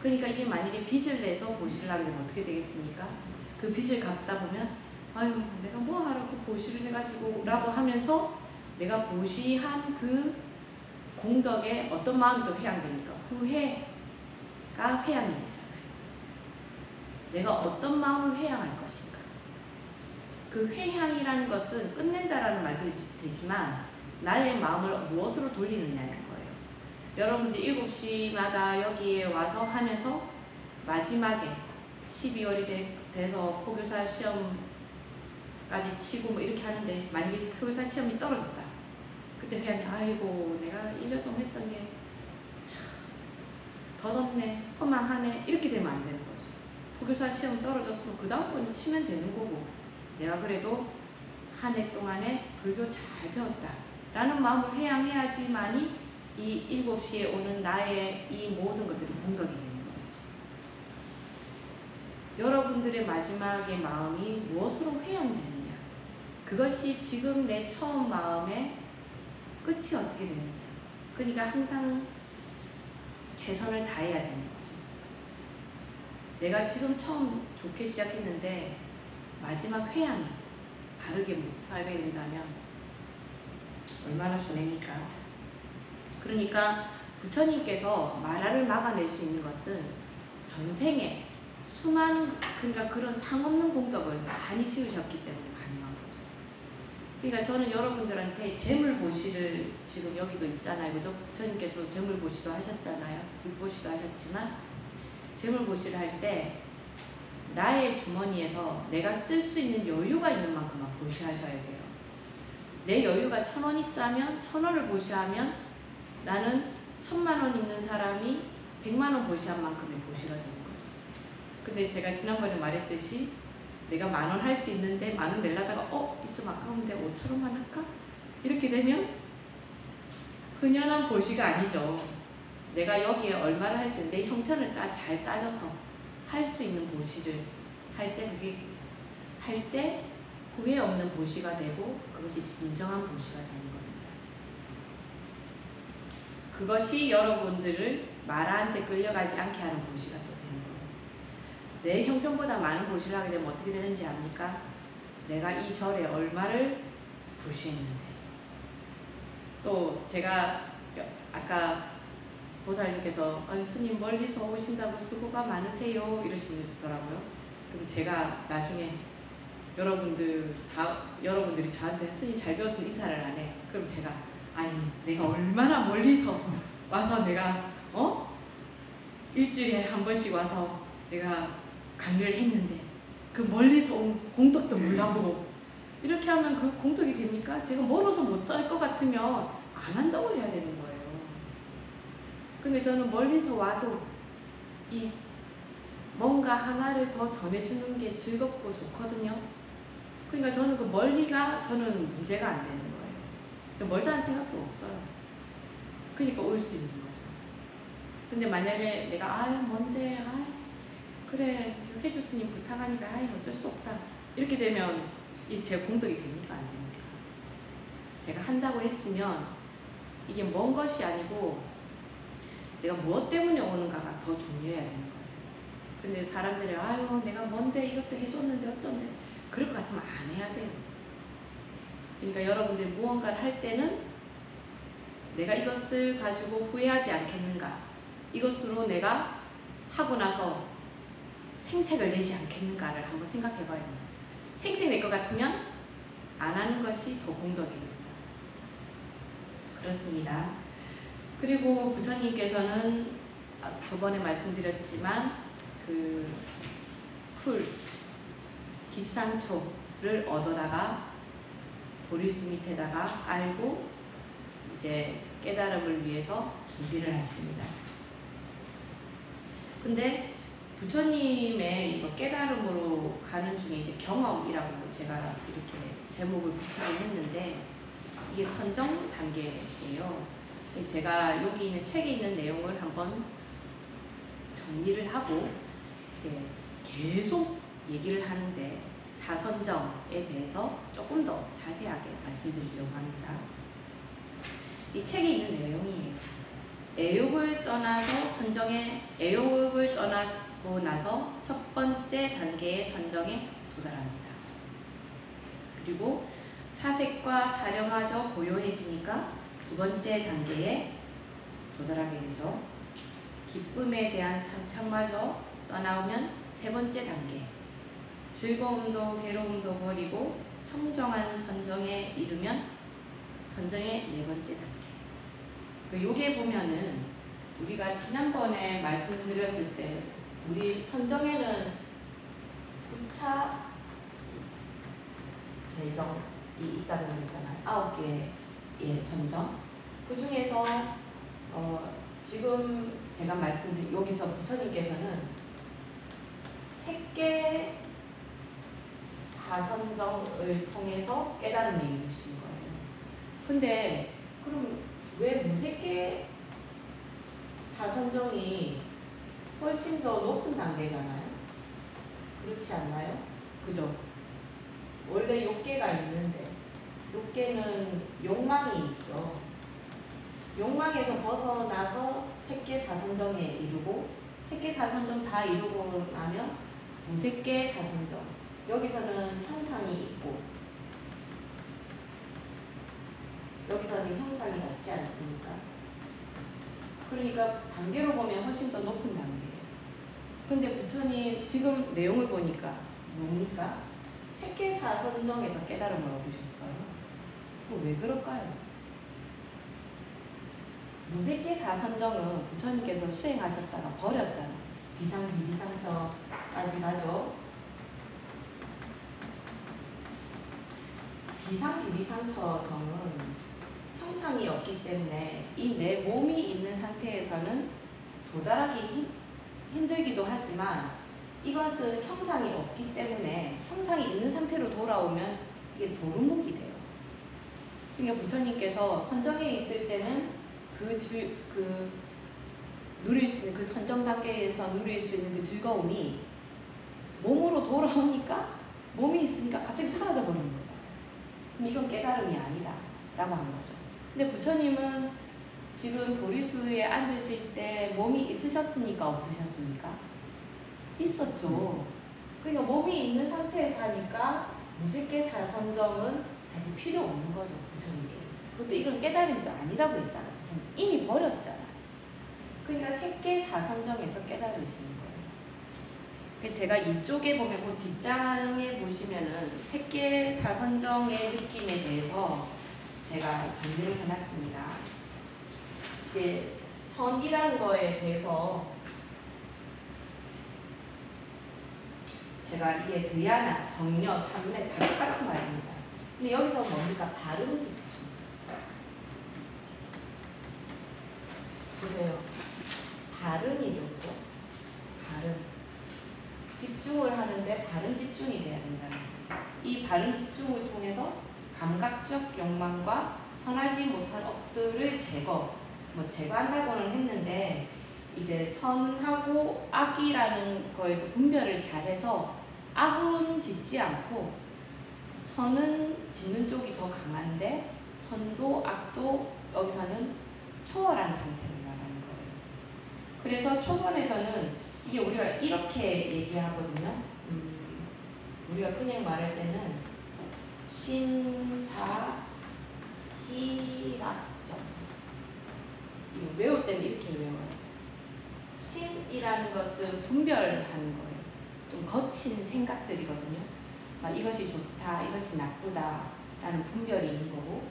그러니까 이게 만약에 빚을 내서 보시를 하게 되면 어떻게 되겠습니까? 그 빚을 갚다 보면 아유 내가 뭐 하러 그 보시를 해가지고 라고 하면서 내가 보시한 그 공덕에 어떤 마음이 또 회양됩니까? 후회가 회양이 되잖아요. 내가 어떤 마음을 회양할 것인가. 그 회향이라는 것은 끝낸다라는 말도 되지만 나의 마음을 무엇으로 돌리느냐는 거예요. 여러분들 7시마다 여기에 와서 하면서 마지막에 12월이 돼서 포교사 시험까지 치고 뭐 이렇게 하는데 만약에 포교사 시험이 떨어졌다. 그때 회양이 아이고 내가 1년 동안 했던 게 참 더럽네, 허망하네 이렇게 되면 안 되는 거죠. 포교사 시험 떨어졌으면 그 다음번에 치면 되는 거고 내가 그래도 한 해 동안에 불교 잘 배웠다 라는 마음을 회양해야지만이 이 7시에 오는 나의 이 모든 것들이 공덕이 되는 거죠. 여러분들의 마지막의 마음이 무엇으로 회양되느냐, 그것이 지금 내 처음 마음의 끝이 어떻게 되느냐. 그러니까 항상 최선을 다해야 되는 거죠. 내가 지금 처음 좋게 시작했는데 마지막 회양이 바르게 못하게 된다면 얼마나 손해입니까? 그러니까 부처님께서 마라를 막아낼 수 있는 것은 전생에 수많은, 그러니까 그런 상없는 공덕을 많이 지으셨기 때문에 가능한 거죠. 그러니까 저는 여러분들한테 재물보시를 지금 여기도 있잖아요. 그죠? 부처님께서 재물보시도 하셨잖아요. 육보시도 하셨지만 재물보시를 할 때 나의 주머니에서 내가 쓸 수 있는 여유가 있는 만큼만 보시하셔야 돼요. 내 여유가 1,000원 있다면 1,000원을 보시하면 나는 1,000만 원 있는 사람이 100만 원 보시한 만큼의 보시가 되는 거죠. 근데 제가 지난번에 말했듯이 내가 10,000원 할 수 있는데 10,000원 내려다가 이거 좀 아까운데 5,000원만 할까? 이렇게 되면 흔연한 보시가 아니죠. 내가 여기에 얼마를 할 수 있는데 형편을 잘 따져서 할 수 있는 보시를 할 때 그게 할 때 후회 없는 보시가 되고 그것이 진정한 보시가 되는 겁니다. 그것이 여러분들을 마라한테 끌려가지 않게 하는 보시가 또 되는 거예요. 내 형편보다 많은 보시를 하게 되면 어떻게 되는지 압니까? 내가 이 절에 얼마를 보시했는데. 또 제가 아까 보살님께서 스님 멀리서 오신다고 수고가 많으세요 이러시더라고요. 그럼 제가 나중에 여러분들이 저한테 스님 잘 배웠으면 인사를 안 해. 그럼 제가 아니 내가 얼마나 멀리서 와서 내가 일주일에 한 번씩 와서 내가 강의를 했는데 그 멀리서 온 공덕도 몰라보고 이렇게 하면 그 공덕이 됩니까? 제가 멀어서 못 할 것 같으면 안 한다고 해야 되는 거예요. 근데 저는 멀리서 와도 이 뭔가 하나를 더 전해주는 게 즐겁고 좋거든요. 그러니까 저는 그 멀리가 저는 문제가 안 되는 거예요. 멀다는 생각도 없어요. 그러니까 올 수 있는 거죠. 근데 만약에 내가 뭔데 그래 해주 스님 부탁하니까 어쩔 수 없다 이렇게 되면 제 공덕이 됩니까? 안 됩니까? 제가 한다고 했으면 이게 먼 것이 아니고 내가 무엇 때문에 오는가가 더 중요해야 되는 거예요. 근데 사람들이 내가 뭔데 이것도 해줬는데 어쩐데 그럴 것 같으면 안 해야 돼요. 그러니까 여러분들이 무언가를 할 때는 내가 이것을 가지고 후회하지 않겠는가, 이것으로 내가 하고 나서 생색을 내지 않겠는가를 한번 생각해 봐야 됩니다. 생색 낼 것 같으면 안 하는 것이 더 공덕입니다. 그렇습니다. 그리고 부처님께서는 저번에 말씀드렸지만 그 풀, 길상초를 얻어다가 보리수 밑에다가 깔고 이제 깨달음을 위해서 준비를 하십니다. 근데 부처님의 이거 깨달음으로 가는 중에 이제 경험이라고 제가 이렇게 제목을 붙이긴 했는데 이게 선정 단계예요. 제가 여기 있는 책에 있는 내용을 한번 정리를 하고 이제 계속 얘기를 하는데 사선정에 대해서 조금 더 자세하게 말씀드리려고 합니다. 이 책에 있는 내용이 애욕을 떠나고 나서 첫 번째 단계의 선정에 도달합니다. 그리고 사색과 사령마저 고요해지니까 두 번째 단계에 도달하게 되죠. 기쁨에 대한 탐착마저 떠나오면 세 번째 단계, 즐거움도 괴로움도 버리고 청정한 선정에 이르면 선정의 네 번째 단계. 요게 보면은 우리가 지난번에 말씀드렸을 때 우리 선정에는 9차 재정이 있다는 거잖아요. 9개의 선정. 그 중에서 지금 제가 말씀드린 여기서 부처님께서는 3개 사선정을 통해서 깨달음을 이루신 거예요. 근데 그럼 왜 무색계 사선정이 훨씬 더 높은 단계잖아요? 그렇지 않나요? 그죠? 원래 6개가 있는데 6개는 욕망이 있죠. 욕망에서 벗어나서 색계 사선정에 이르고 색계 사선정 다 이루고 나면 무색계 사선정. 여기서는 형상이 있고 여기서는 형상이 없지 않습니까? 그러니까 단계로 보면 훨씬 더 높은 단계예요. 근데 부처님 지금 내용을 보니까 뭡니까? 색계 사선정에서 깨달음을 얻으셨어요. 왜 그럴까요? 무색계 사선정은 부처님께서 수행하셨다가 버렸잖아. 비상, 비비상처까지 가죠. 비상, 비비상처 정은 형상이 없기 때문에 이 내 몸이 있는 상태에서는 도달하기 힘들기도 하지만 이것은 형상이 없기 때문에 형상이 있는 상태로 돌아오면 이게 도루묵이 돼요. 그러니까 부처님께서 선정에 있을 때는 누릴 수 있는 그 선정 단계에서 누릴 수 있는 그 즐거움이 몸으로 돌아오니까 몸이 있으니까 갑자기 사라져 버리는 거죠. 그럼 이건 깨달음이 아니다 라고 하는 거죠. 근데 부처님은 지금 보리수에 앉으실 때 몸이 있으셨습니까? 없으셨습니까? 있었죠. 그러니까 몸이 있는 상태에서 하니까 무색계 사선정은 사실 필요 없는 거죠. 부처님께. 그것도 이건 깨달음도 아니라고 했잖아. 부처님 이미 버렸잖아. 그러니까 색계 사선정에서 깨달으시는 거예요. 제가 이쪽에 보면 그 뒷장에 보시면은 색계 사선정의 느낌에 대해서 제가 정리를 해놨습니다. 이제 선이라는 거에 대해서 제가 이게 드야나, 정려, 삼례 다 똑같은 말입니다. 근데 여기서 뭡니까? 발음 집중. 보세요. 발음이죠, 그죠? 발음. 집중을 하는데 발음 집중이 돼야 된다는 거예요. 이 발음 집중을 통해서 감각적 욕망과 선하지 못한 업들을 제거한다고는 했는데 이제 선하고 악이라는 거에서 분별을 잘해서 악은 짓지 않고 선은 짓는 쪽이 더 강한데 선도 악도 여기서는 초월한 상태로 나가는 거예요. 그래서 초선에서는 이게 우리가 이렇게 얘기하거든요. 우리가 그냥 말할 때는 신사 희락점. 이거 외울 때는 이렇게 외워요. 신이라는 것은 분별하는 거예요. 좀 거친 생각들이거든요. 이것이 좋다, 이것이 나쁘다 라는 분별이 있는 거고,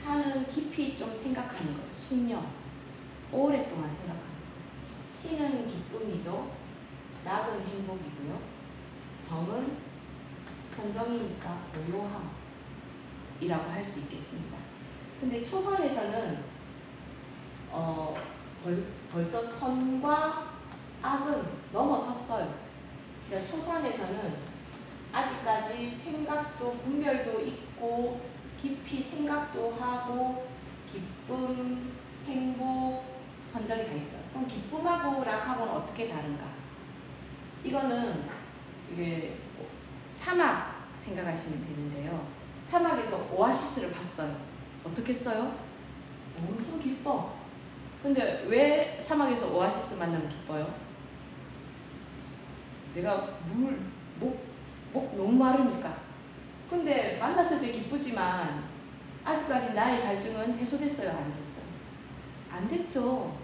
사는 깊이 좀 생각하는 거예요. 숙려, 오랫동안 생각하는 거예요. 희는 기쁨이죠. 낙은 행복이고요. 정은 선정이니까 고요함이라고 할 수 있겠습니다. 근데 초선에서는 벌써 선과 악은 넘어섰어요. 그러니까 초선에서는 아직까지 생각도 분별도 있고 깊이 생각도 하고 기쁨, 행복, 선정이 다 있어요. 그럼 기쁨하고 락하고는 어떻게 다른가? 이거는 이게 사막 생각하시면 되는데요. 사막에서 오아시스를 봤어요. 어떻게 써요? 엄청 기뻐. 근데 왜 사막에서 오아시스 만나면 기뻐요? 내가 목 너무 마르니까. 근데 만났을 때 기쁘지만 아직까지 나의 갈증은 해소됐어요? 안 됐어요? 안 됐죠.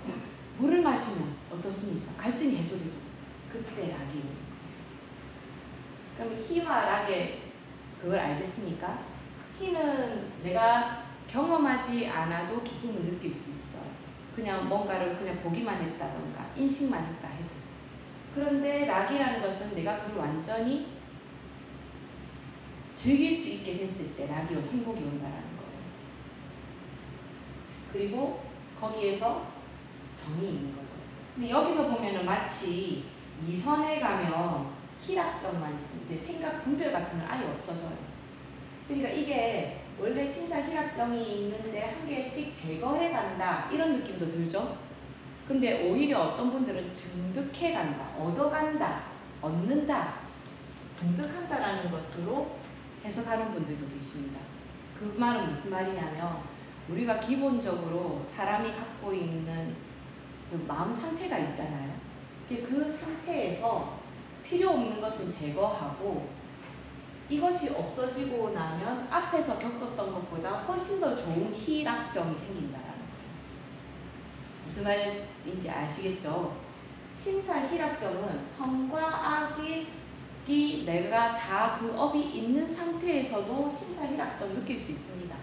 물을 마시면 어떻습니까? 갈증이 해소되죠. 그때 락이. 그럼 희와 락의 그걸 알겠습니까? 희는 내가 경험하지 않아도 기쁨을 느낄 수 있어요. 그냥 뭔가를 그냥 보기만 했다던가 인식만 했다 해도. 그런데 락이라는 것은 내가 그걸 완전히 즐길 수 있게 됐을 때 락이 행복이 온다라는 거예요. 그리고 거기에서 정이 있는 거죠. 근데 여기서 보면은 마치 이선에 가면 희락정만 있으면 이제 생각 분별 같은 건 아예 없어져요. 그러니까 이게 원래 심사 희락정이 있는데 한 개씩 제거해 간다 이런 느낌도 들죠. 근데 오히려 어떤 분들은 증득해 간다, 얻어간다, 얻는다, 증득한다라는 것으로 해석하는 분들도 계십니다. 그 말은 무슨 말이냐면 우리가 기본적으로 사람이 갖고 있는 그 마음 상태가 있잖아요. 그 상태에서 필요 없는 것은 제거하고 이것이 없어지고 나면 앞에서 겪었던 것보다 훨씬 더 좋은 희락정이 생긴다라는 거예요. 무슨 말인지 아시겠죠? 심사 희락정은 선과 악이 내가 다 그 업이 있는 상태에서도 심사 희락정 느낄 수 있습니다.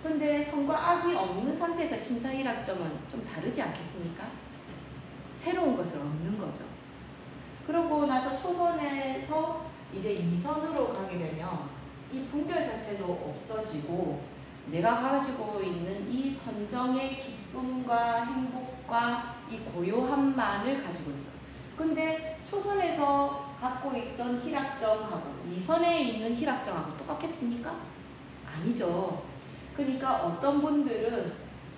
근데 선과 악이 없는 상태에서 심사 희락정은 좀 다르지 않겠습니까? 새로운 것을 얻는 거죠. 그러고 나서 초선에서 이제 이선으로 가게 되면 이 분별 자체도 없어지고 내가 가지고 있는 이 선정의 기쁨과 행복과 이 고요함만을 가지고 있어요. 근데 초선에서 갖고 있던 희락정하고 이선에 있는 희락정하고 똑같겠습니까? 아니죠. 그러니까 어떤 분들은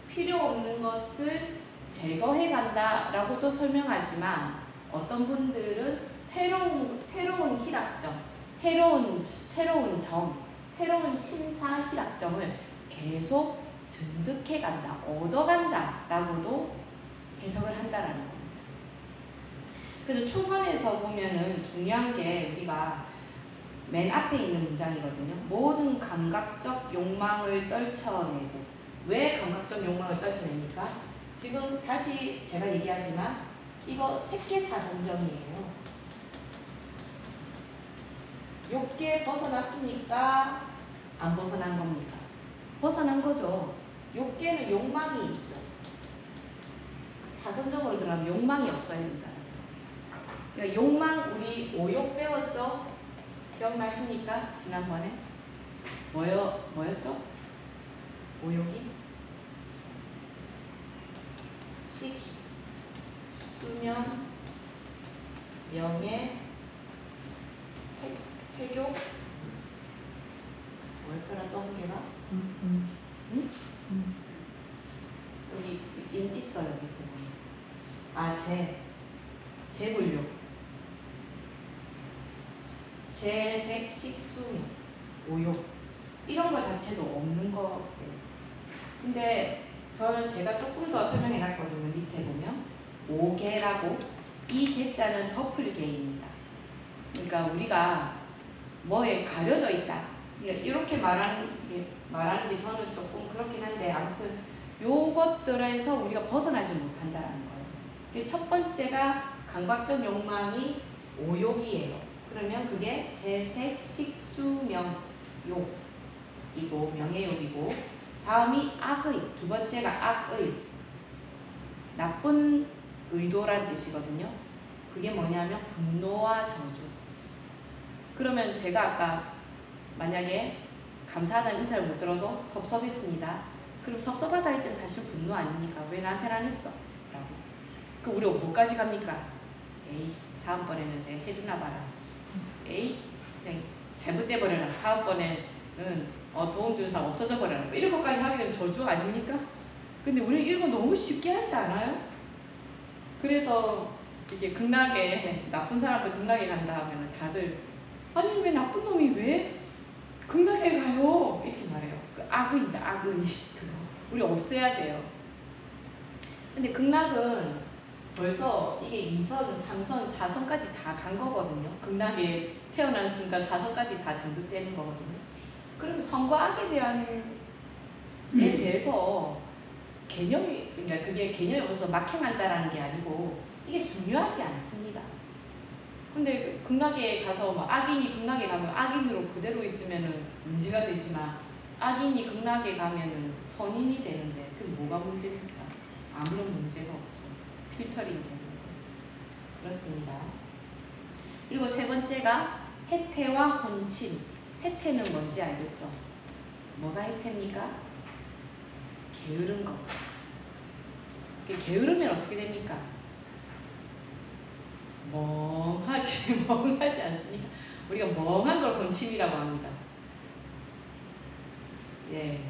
필요 없는 것을 제거해 간다라고도 설명하지만 어떤 분들은 새로운 희락정, 새로운 정, 새로운 심사 희락정을 계속 증득해 간다, 얻어간다 라고도 해석을 한다라는 겁니다. 그래서 초선에서 보면은 중요한 게 우리가 맨 앞에 있는 문장이거든요. 모든 감각적 욕망을 떨쳐내고. 왜 감각적 욕망을 떨쳐냅니까? 지금 다시 제가 얘기하지만 이거 색계사선정이에요. 욕계 벗어났습니까? 안 벗어난 겁니까? 벗어난 거죠. 욕계는 욕망이 있죠. 사선정으로 들어가면 욕망이 없어야 된다. 그러니까 욕망, 우리 오욕 배웠죠? 기억나십니까? 지난번에 뭐였죠? 오욕이? 식, 수면, 명예, 세교? 뭐였더라 또 한 개가? 응? 여기 있어요 밑에 보면. 아, 재분류. 재색, 식수명, 오욕 이런 거 자체도 없는 거예요. 근데 제가 조금 더 설명해 놨거든요. 밑에 보면 오계라고 이 계자는 덮을계입니다. 그러니까 우리가 뭐에 가려져 있다. 그러니까 이렇게 말하는 게 저는 조금 그렇긴 한데 아무튼 요것들에서 우리가 벗어나지 못한다는 거예요. 첫 번째가 감각적 욕망이 오욕이에요. 그러면 그게 재색, 식수명, 욕이고 명예욕이고 다음이 악의, 두 번째가 악의 나쁜 의도란 뜻이거든요. 그게 뭐냐면 분노와 저주. 그러면 제가 아까 만약에 감사하다는 인사를 못 들어서 섭섭했습니다. 그럼 섭섭하다 했지만 사실 분노 아닙니까? 왜 나한테는 안 했어? 라고. 그럼 우리가 뭐까지 갑니까? 에이, 다음번에는 내 해주나 봐라. 에이, 그냥 잘못돼버려라. 다음번에는 도움 주는 사람 없어져 버려라. 이런 것까지 하게 되면 저주 아닙니까? 근데 우리 이런 거 너무 쉽게 하지 않아요? 그래서 이게 극락에 나쁜 사람들 극락에 간다 하면 다들 아니 왜 나쁜 놈이 왜 극락에 가요? 이렇게 말해요. 그 악의다 악의 그거 우리 없애야 돼요. 근데 극락은 벌써 이게 2선, 3선, 4선까지 다 간 거거든요. 극락에 태어나는 순간 4선까지 다 진급되는 거거든요. 그럼 선과 악에 대해서 개념이, 그러니까 그게 개념이 없어서 막행한다라는 게 아니고 이게 중요하지 않습니다. 근데 극락에 가서 뭐 악인이 극락에 가면 악인으로 그대로 있으면은 문제가 되지만 악인이 극락에 가면은 선인이 되는데 그럼 뭐가 문제입니까? 아무런 문제가 없죠. 필터링 되는데. 그렇습니다. 그리고 세 번째가 해태와 혼침. 해태는 뭔지 알겠죠? 뭐가 해태입니까? 게으른 것. 게으르면 어떻게 됩니까? 멍하지 않습니까? 우리가 멍한 걸 혼침이라고 합니다. 예.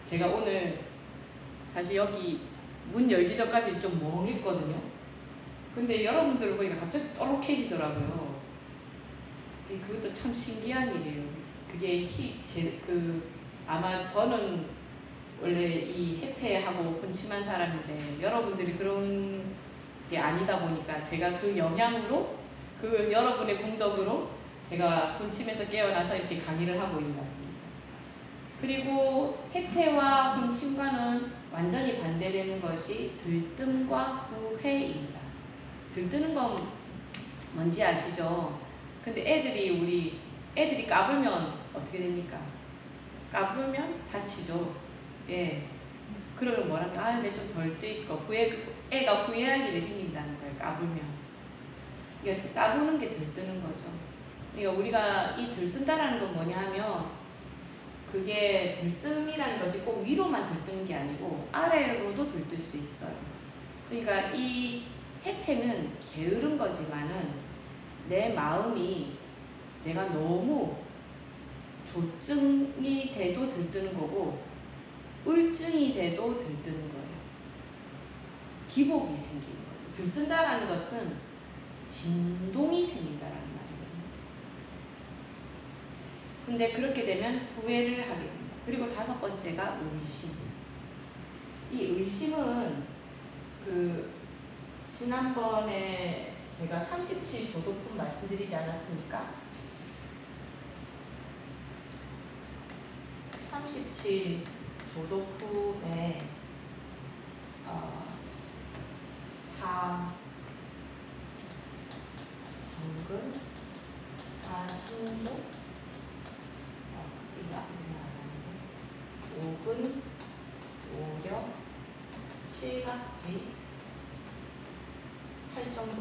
제가 오늘 사실 여기 문 열기 전까지 좀 멍했거든요. 근데 여러분들 보니까 갑자기 또록해지더라고요. 그것도 참 신기한 일이에요. 그게 아마 저는 원래 이 해태하고 혼침한 사람인데 여러분들이 그런 게 아니다 보니까 제가 그 영향으로 그 여러분의 공덕으로 제가 혼침에서 깨어나서 이렇게 강의를 하고 있는 겁니다. 그리고 해태와 혼침과는 완전히 반대되는 것이 들뜸과 후회입니다. 들뜨는 건 뭔지 아시죠? 근데 애들이 까불면 어떻게 됩니까? 까불면 다치죠. 예. 그러면 뭐랄까, 아, 내 좀 덜 뜨있고, 애가 후회할 일이 생긴다는 거예요, 까불면. 그러니까 까부는 게 들뜨는 거죠. 그러니까 우리가 이 들뜬다라는 건 뭐냐 하면, 그게 들뜸이라는 것이 꼭 위로만 들뜨는 게 아니고, 아래로도 들뜰 수 있어요. 그러니까 이 해태는 게으른 거지만은, 내 마음이 내가 너무 조증이 돼도 들뜨는 거고, 울증이 돼도 들뜨는 거예요. 기복이 생기는 거죠. 들뜬다라는 것은 진동이 생긴다라는 말이거든요. 근데 그렇게 되면 후회를 하게 됩니다. 그리고 다섯 번째가 의심. 이 의심은 지난번에 제가 37조도품 말씀드리지 않았습니까? 37조도품에 4 정근, 4 신조, 이게 앞에 나왔는데 5근, 5력, 7각지, 8정근.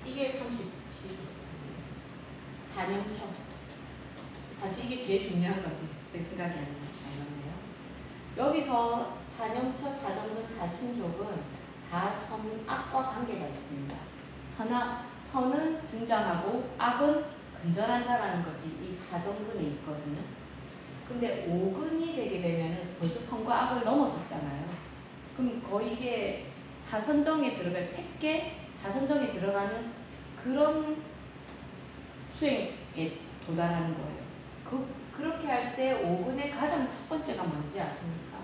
이게 37조도품이에요. 4년청. 사실 이게 제일 중요한 것 같아요. 제 생각이 아니었네요. 여기서 4년처, 4정근, 4신족은 다 선악과 관계가 있습니다. 선은 등장하고 악은 근절한다라는 것이 이 4정근에 있거든요. 근데 5근이 되게 되면 벌써 선과 악을 넘어섰잖아요. 그럼 거의 이게 4선정에 들어가, 새끼 4선정에 들어가는 그런 수행에 도달하는 거예요. 그렇게 할 때 5근의 가장 첫 번째가 뭔지 아십니까?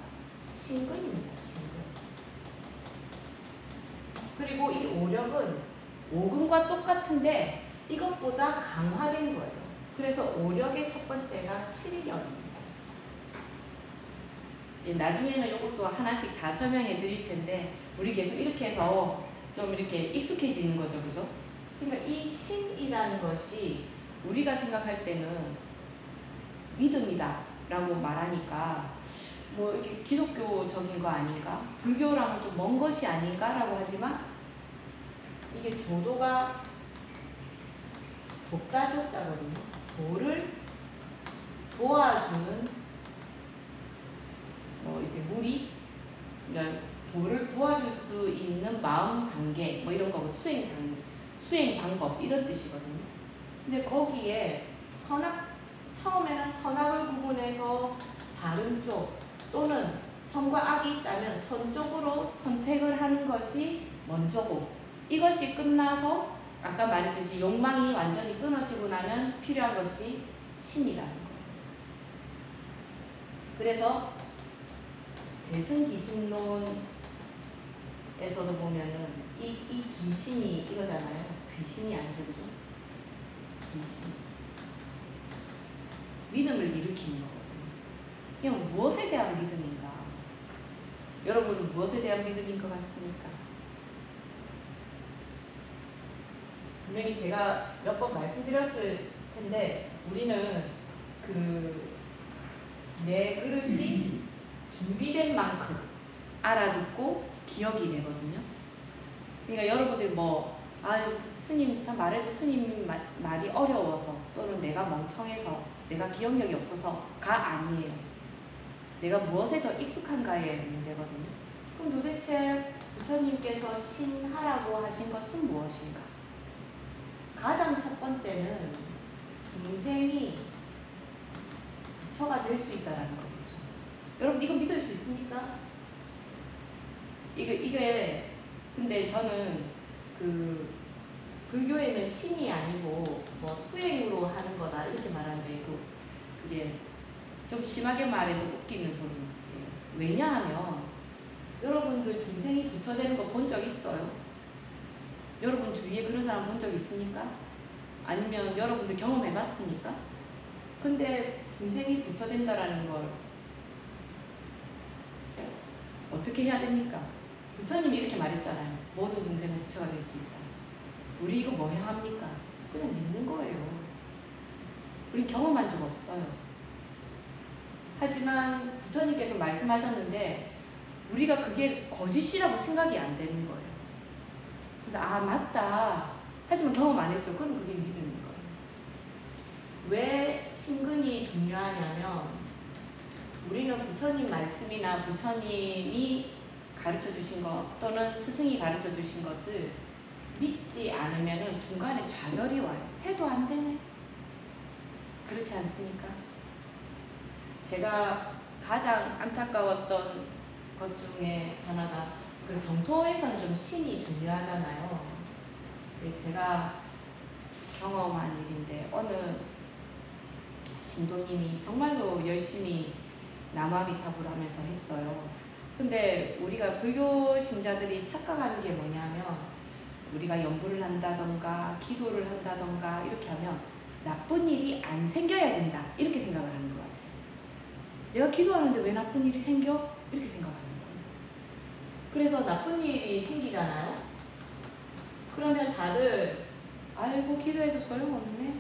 신근입니다. 신근. 그리고 이 5력은 5근과 똑같은데 이것보다 강화된 거예요. 그래서 5력의 첫 번째가 실력입니다. 나중에는 이것도 하나씩 다 설명해 드릴 텐데 우리 계속 이렇게 해서 좀 이렇게 익숙해지는 거죠. 그죠? 그러니까 이 신이라는 것이 우리가 생각할 때는 믿음이다 라고 말하니까 뭐 이렇게 기독교적인 거 아닌가? 불교랑은 좀 먼 것이 아닌가? 라고 하지만 이게 조도가 돕다 조자거든요. 도를 도와주는 이렇게 무리, 그러니까 도를 도와줄 수 있는 마음 단계 뭐 이런 거고 수행 방법 이런 뜻이거든요. 근데 거기에 처음에는 선악을 구분해서 바른 쪽 또는 선과 악이 있다면 선 쪽으로 선택을 하는 것이 먼저고, 이것이 끝나서 아까 말했듯이 욕망이 완전히 끊어지고 나면 필요한 것이 신이라는 거예요. 그래서 대승기신론에서도 보면은 이 기신이 이거잖아요. 귀신이 아니죠, 그죠? 귀신. 믿음을 일으키는 거거든요. 그냥 무엇에 대한 믿음인가? 여러분은 무엇에 대한 믿음인 것 같습니까? 분명히 제가 몇 번 말씀드렸을 텐데, 우리는 내 그릇이 준비된 만큼 알아듣고 기억이 되거든요. 그러니까 여러분들이 스님 다 말해도 스님 말이 어려워서 또는 내가 멍청해서 내가 기억력이 없어서가 아니에요. 내가 무엇에 더 익숙한가의 문제거든요. 그럼 도대체 부처님께서 신하라고 하신 것은 무엇인가? 가장 첫 번째는 중생이 부처가 될 수 있다는 거죠. 여러분 이거 믿을 수 있습니까? 이게 근데 저는 불교에는 신이 아니고 수행으로 하는 거다 이렇게 말하는데 그게 좀 심하게 말해서 웃기는 소리예요. 왜냐하면 여러분들 중생이 부처되는 거 본 적 있어요? 여러분 주위에 그런 사람 본 적 있습니까? 아니면 여러분들 경험해봤습니까? 근데 중생이 부처된다라는 걸 어떻게 해야 됩니까? 부처님이 이렇게 말했잖아요. 모든 중생은 부처가 될 수 있다. 우리 이거 뭐 해야 합니까? 그냥 믿는 거예요. 우리 경험한 적 없어요. 하지만 부처님께서 말씀하셨는데 우리가 그게 거짓이라고 생각이 안 되는 거예요. 그래서 맞다. 하지만 경험 안 했죠. 그럼 그게 믿음인 거예요. 왜 신근이 중요하냐면 우리는 부처님 말씀이나 부처님이 가르쳐 주신 것 또는 스승이 가르쳐 주신 것을 믿지 않으면 중간에 좌절이 와요. 해도 안 되네. 그렇지 않습니까? 제가 가장 안타까웠던 것 중에 하나가 정토에서는 좀 신이 중요하잖아요. 제가 경험한 일인데 어느 신도님이 정말로 열심히 나마비탑을 하면서 했어요. 근데 우리가 불교 신자들이 착각하는 게 뭐냐면 우리가 연부를 한다던가 기도를 한다던가 이렇게 하면 나쁜 일이 안 생겨야 된다 이렇게 생각을 하는 것 같아요. 내가 기도하는데 왜 나쁜 일이 생겨? 이렇게 생각하는 거예요. 그래서 나쁜 일이 생기잖아요. 그러면 다들 아이고 기도해도 소용없네.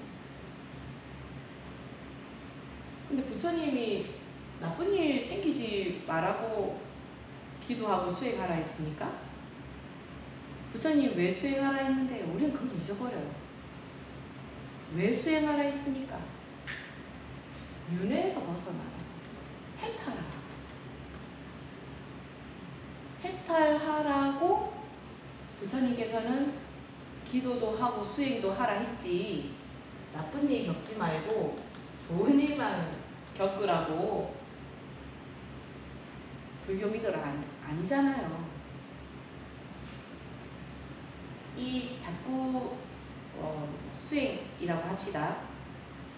근데 부처님이 나쁜 일 생기지 말라고 기도하고 수행하라 했습니까? 부처님 왜 수행하라 했는데 우리는 그걸 잊어버려요. 왜 수행하라 했습니까? 윤회에서 벗어나라. 해탈하라. 해탈하라고 부처님께서는 기도도 하고 수행도 하라 했지 나쁜 일 겪지 말고 좋은 일만 겪으라고 불교 믿으라 아니잖아요. 이 자꾸 수행이라고 합시다.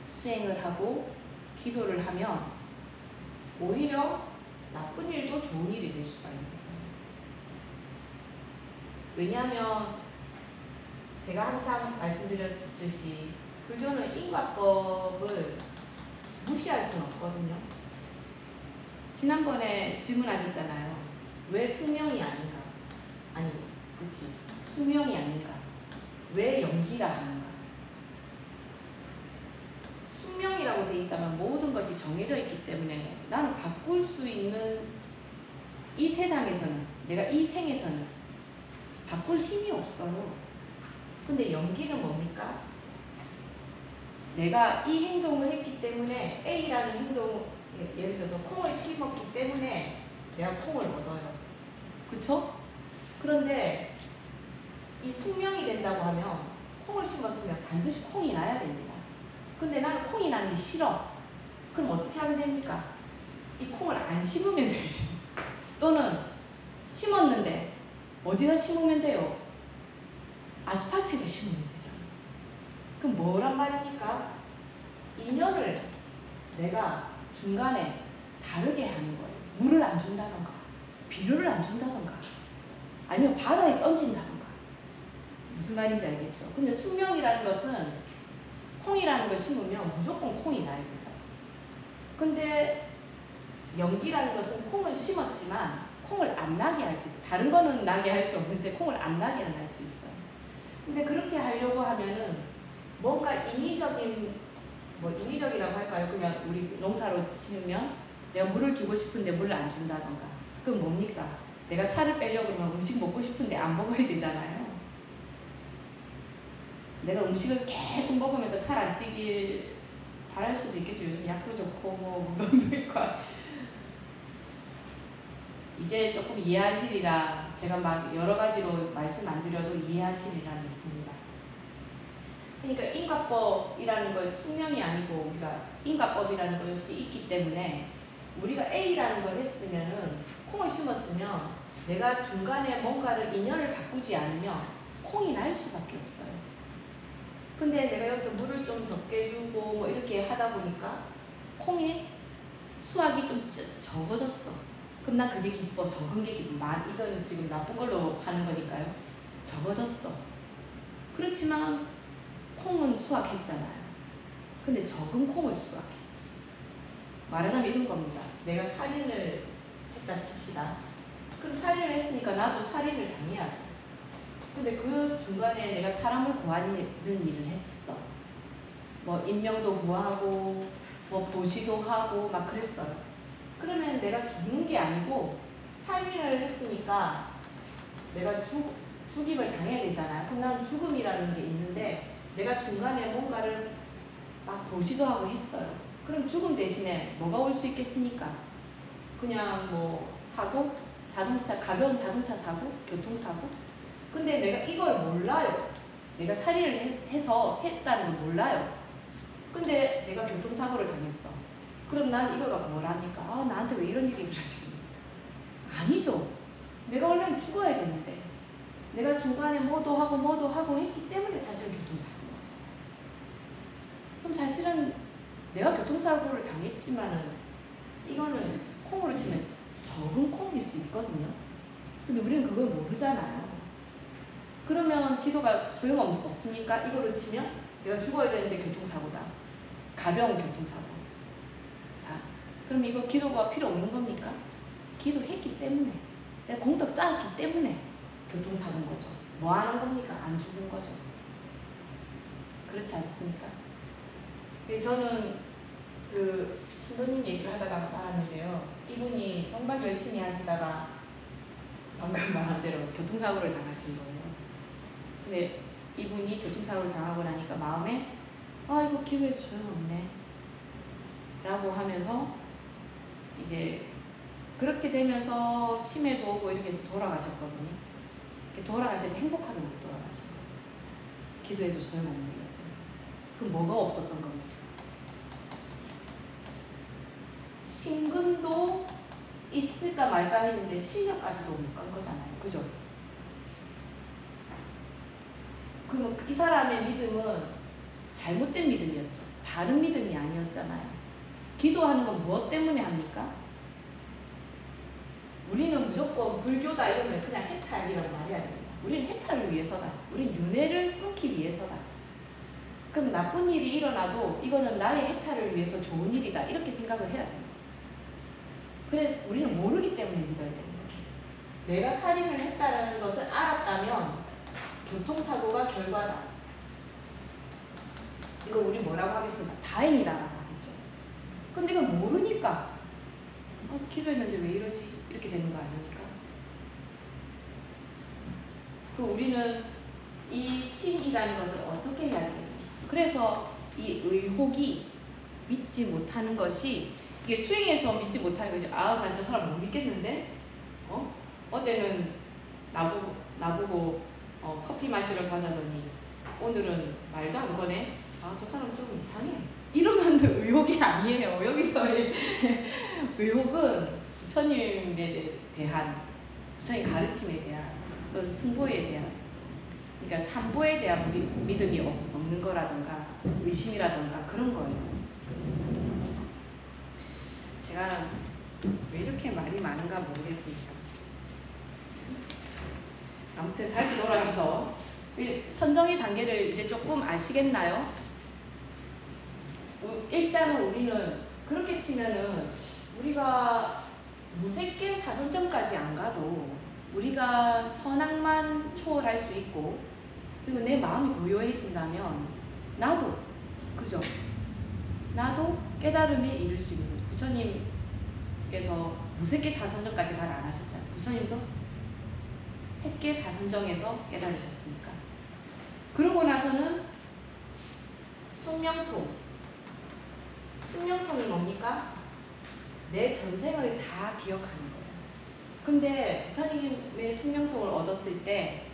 수행을 하고 기도를 하면 오히려 나쁜 일도 좋은 일이 될 수가 있는 거예요. 왜냐하면 제가 항상 말씀드렸듯이 불교는 인과법을 무시할 수는 없거든요. 지난번에 질문하셨잖아요. 왜 숙명이 아닌가? 아니, 그렇지. 숙명이 아닌가? 왜 연기라 하는가? 숙명이라고 돼 있다면 모든 것이 정해져 있기 때문에 나는 바꿀 수 있는 이 세상에서는 내가 이 생에서는 바꿀 힘이 없어요. 근데 연기는 뭡니까? 내가 이 행동을 했기 때문에 A라는 행동, 예를 들어서 콩을 심었기 때문에 내가 콩을 얻어요. 그쵸? 그런데 이 숙명이 된다고 하면 콩을 심었으면 반드시 콩이 나야 됩니다. 근데 나는 콩이 나는 게 싫어. 그럼 어떻게 하면 됩니까? 이 콩을 안 심으면 되죠. 또는 심었는데 어디다 심으면 돼요? 아스팔트에 심으면 되죠. 그럼 뭐란 말입니까? 인연을 내가 중간에 다르게 하는 거예요. 물을 안 준다던가, 비료를 안 준다던가, 아니면 바다에 던진다던가. 무슨 말인지 알겠죠? 근데 숙명이라는 것은 콩이라는 걸 심으면 무조건 콩이 나야 된다. 근데 연기라는 것은 콩을 심었지만 콩을 안 나게 할 수 있어요. 다른 거는 나게 할 수 없는데 콩을 안 나게는 할 수 있어요. 근데 그렇게 하려고 하면은 뭔가 인위적이라고 할까요? 그냥 우리 농사로 치면 내가 물을 주고 싶은데 물을 안 준다던가. 그럼 뭡니까? 내가 살을 빼려고 그러면 음식 먹고 싶은데 안 먹어야 되잖아요. 내가 음식을 계속 먹으면서 살 안 찌길 바랄 수도 있겠죠. 요즘 약도 좋고 뭐 운동도 있고. 이제 조금 이해하시리라. 제가 막 여러 가지로 말씀 안 드려도 이해하시리라 믿습니다. 그러니까 인과법이라는 걸 숙명이 아니고 우리가 인과법이라는 것이 있기 때문에 우리가 A라는 걸 했으면은 콩을 심었으면 내가 중간에 뭔가를 인연을 바꾸지 않으면 콩이 날 수밖에 없어요. 근데 내가 여기서 물을 좀 적게 주고 뭐 이렇게 하다 보니까 콩이 수확이 좀 적어졌어. 그럼 난 그게 기뻐. 적은 게 기뻐. 이건 지금 나쁜 걸로 하는 거니까요. 적어졌어. 그렇지만 콩은 수확했잖아요. 근데 적은 콩을 수확했지. 말하자면 이런 겁니다. 내가 살인을 했다 칩시다. 그럼 살인을 했으니까 나도 살인을 당해야죠. 근데 그 중간에 내가 사람을 구하는 일을 했어. 뭐 인명도 구하고 뭐 보시도 하고 막 그랬어요. 그러면 내가 죽는 게 아니고 살인을 했으니까 내가 죽임을 당해야 되잖아요. 그럼 난 죽음이라는 게 있는데 내가 중간에 뭔가를 막 보시도 하고 했어요. 그럼 죽음 대신에 뭐가 올 수 있겠습니까? 그냥 뭐 사고, 가벼운 자동차 사고, 교통사고. 근데 내가 이걸 몰라요. 내가 살인을 해서 했다는 걸 몰라요. 근데 내가 교통사고를 당했어. 그럼 난 이거가 뭐라니까? 아, 나한테 왜 이런 일이 일어나시는 거야? 아니죠. 내가 원래는 죽어야 되는데 내가 중간에 뭐도 하고 했기 때문에 사실 교통사고인 거잖아요. 그럼 사실은 내가 교통사고를 당했지만은 이거는 콩으로 치면 적은 콩일 수 있거든요. 근데 우리는 그걸 모르잖아요. 그러면 기도가 소용없습니까? 이걸로 치면 내가 죽어야 되는데 교통사고다. 가벼운 교통사고. 그럼 이거 기도가 필요 없는 겁니까? 기도했기 때문에, 내가 공덕 쌓았기 때문에 교통사고인 거죠. 뭐 하는 겁니까? 안 죽은 거죠. 그렇지 않습니까? 저는 그 신도님 얘기를 하다가 말았는데요. 이분이 정말 열심히 하시다가 방금 말한 대로 교통사고를 당하신 거예요. 근데 이분이 교통사고를 당하고 나니까 마음에 이거 기도해도 소용없네 라고 하면서 이제 그렇게 되면서 치매도 오고 이렇게 해서 돌아가셨거든요. 이렇게 돌아가실 때 행복하게 못 돌아가신 거예요. 기도해도 소용없는 거예요. 그럼 뭐가 없었던 겁니까? 신금도 있을까 말까 했는데 실력까지도 못 간 거잖아요. 그죠? 그러면 이 사람의 믿음은 잘못된 믿음이었죠. 바른 믿음이 아니었잖아요. 기도하는 건 무엇 때문에 합니까? 우리는 무조건 불교다 이러면 그냥 해탈이라고 말해야 됩니다. 우리는 해탈을 위해서다. 우리는 윤회를 끊기 위해서다. 그럼 나쁜 일이 일어나도 이거는 나의 해탈을 위해서 좋은 일이다. 이렇게 생각을 해야 됩니다. 그래서 우리는 모르기 때문에 믿어야 되는 거예요. 내가 살인을 했다는 것을 알았다면 교통사고가 결과다. 이거 우리 뭐라고 하겠습니까? 다행이다라고 하겠죠. 근데 이걸 모르니까 기도했는데 왜 이러지? 이렇게 되는 거 아닙니까? 그 우리는 이 신이라는 것을 어떻게 해야 돼요? 그래서 이 의혹이 믿지 못하는 것이 이게 수행해서 믿지 못하는 것이 난 저 사람 못 믿겠는데 어제는 나보고 커피 마시러 가자더니 오늘은 말도 안 거네. 저 사람 좀 이상해. 이러면 의혹이 아니에요. 여기서의 의혹은 부처님에 대한 부처님 가르침에 대한 또는 승보에 대한 그러니까 삼보에 대한 믿음이 없는 거라든가 의심이라든가 그런 거예요. 제가 왜 이렇게 말이 많은가 모르겠습니다. 아무튼 다시 돌아가서 선정의 단계를 이제 조금 아시겠나요? 일단은 우리는 그렇게 치면은 우리가 무색계 사선점까지 안 가도 우리가 선악만 초월할 수 있고 그리고 내 마음이 고요해진다면 나도 그죠? 나도 깨달음에 이를 수 있는 거죠. 부처님께서 무색계 사선점까지 말 안 하셨잖아요. 부처님도 색계 사선정에서 깨달으셨으니까. 그러고 나서는 숙명통이 뭡니까? 내 전생을 다 기억하는 거예요. 근데 부처님의 숙명통을 얻었을 때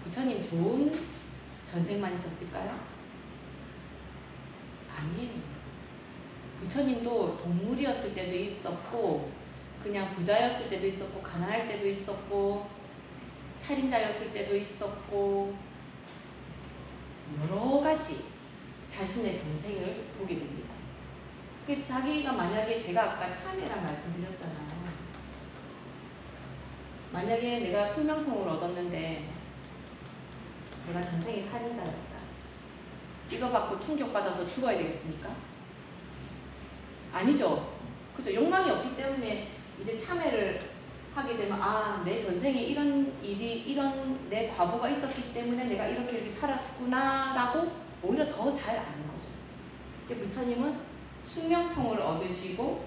부처님 좋은 전생만 있었을까요? 아니에요. 부처님도 동물이었을 때도 있었고 그냥 부자였을 때도 있었고 가난할 때도 있었고 살인자였을 때도 있었고 여러 가지 자신의 전생을 보게 됩니다. 자기가 만약에 제가 아까 참회란 말씀드렸잖아요. 만약에 내가 숙명통을 얻었는데 내가 전생이 살인자였다. 이거 받고 충격받아서 죽어야 되겠습니까? 아니죠. 그죠? 욕망이 없기 때문에 이제 참회를 하게 되면 내 전생에 이런 일이 이런 내 과보가 있었기 때문에 내가 이렇게 살았구나 라고 오히려 더 잘 아는 거죠. 근데 부처님은 숙명통을 얻으시고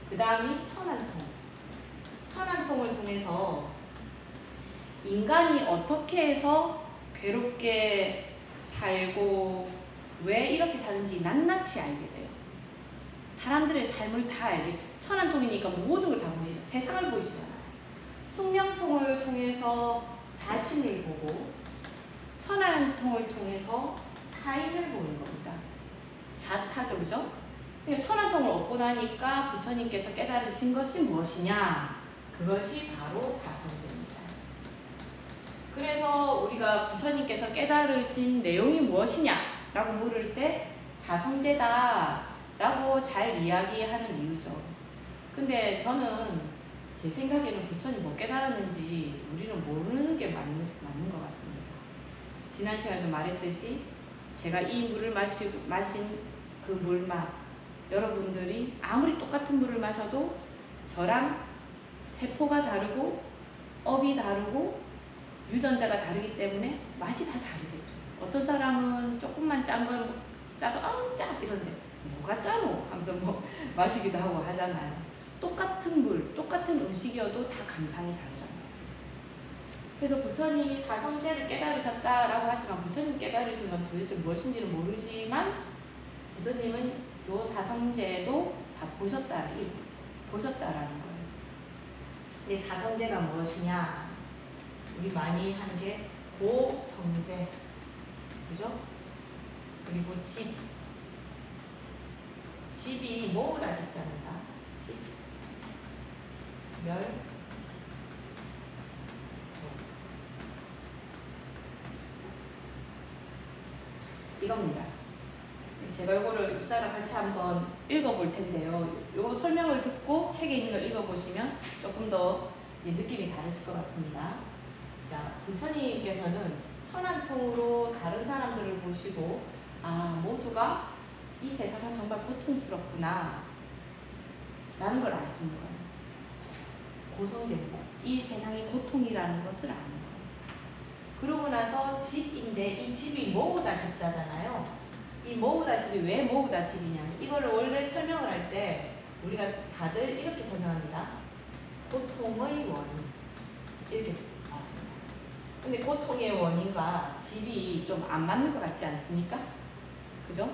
그 다음이 천안통을 통해서 인간이 어떻게 해서 괴롭게 살고 왜 이렇게 사는지 낱낱이 알게 돼요. 사람들의 삶을 다 알게 천안통이니까 모든 걸 다 보시죠. 세상을 보시잖아요. 숙명통을 통해서 자신을 보고 천안통을 통해서 타인을 보는 겁니다. 자타죠, 그죠? 그러니까 천안통을 얻고 나니까 부처님께서 깨달으신 것이 무엇이냐? 그것이 바로 사성제입니다. 그래서 우리가 부처님께서 깨달으신 내용이 무엇이냐? 라고 물을 때 사성제다 라고 잘 이야기하는 이유죠. 근데 저는 제 생각에는 부처님 못 깨달았는지 우리는 모르는 게 맞는 것 같습니다. 지난 시간에도 말했듯이 제가 이 물을 마신 그 물맛 여러분들이 아무리 똑같은 물을 마셔도 저랑 세포가 다르고 업이 다르고 유전자가 다르기 때문에 맛이 다 다르겠죠. 어떤 사람은 조금만 짜도 짜 이런데 뭐가 짜노? 하면서 마시기도 하고 하잖아요. 똑같은 물, 똑같은 음식이어도 다 감상이 다르잖아요. 그래서 부처님이 사성제를 깨달으셨다라고 하지만 부처님 깨달으신 건 도대체 무엇인지는 모르지만 부처님은 요 사성제도 다 보셨다라는 거예요. 근데 사성제가 무엇이냐? 우리 많이 하는 게 고성제, 그죠? 그리고 집이 모으다 집자입니다. 멸, 이겁니다. 제가 이거를 이따가 같이 한번 읽어볼 텐데요. 이거 설명을 듣고 책에 있는 걸 읽어보시면 조금 더 느낌이 다르실 것 같습니다. 자, 부처님께서는 천안통으로 다른 사람들을 보시고 모두가 이 세상은 정말 고통스럽구나 라는 걸 아시는 거예요. 고성제입니다. 이 세상이 고통이라는 것을 아는 거예요. 그러고 나서 집인데 이 집이 모으다 집자잖아요. 이 모으다 집이 왜 모으다 집이냐면 이거를 원래 설명을 할 때 우리가 다들 이렇게 설명합니다. 고통의 원인 이렇게 말합니다. 근데 고통의 원인과 집이 좀 안 맞는 것 같지 않습니까? 그죠?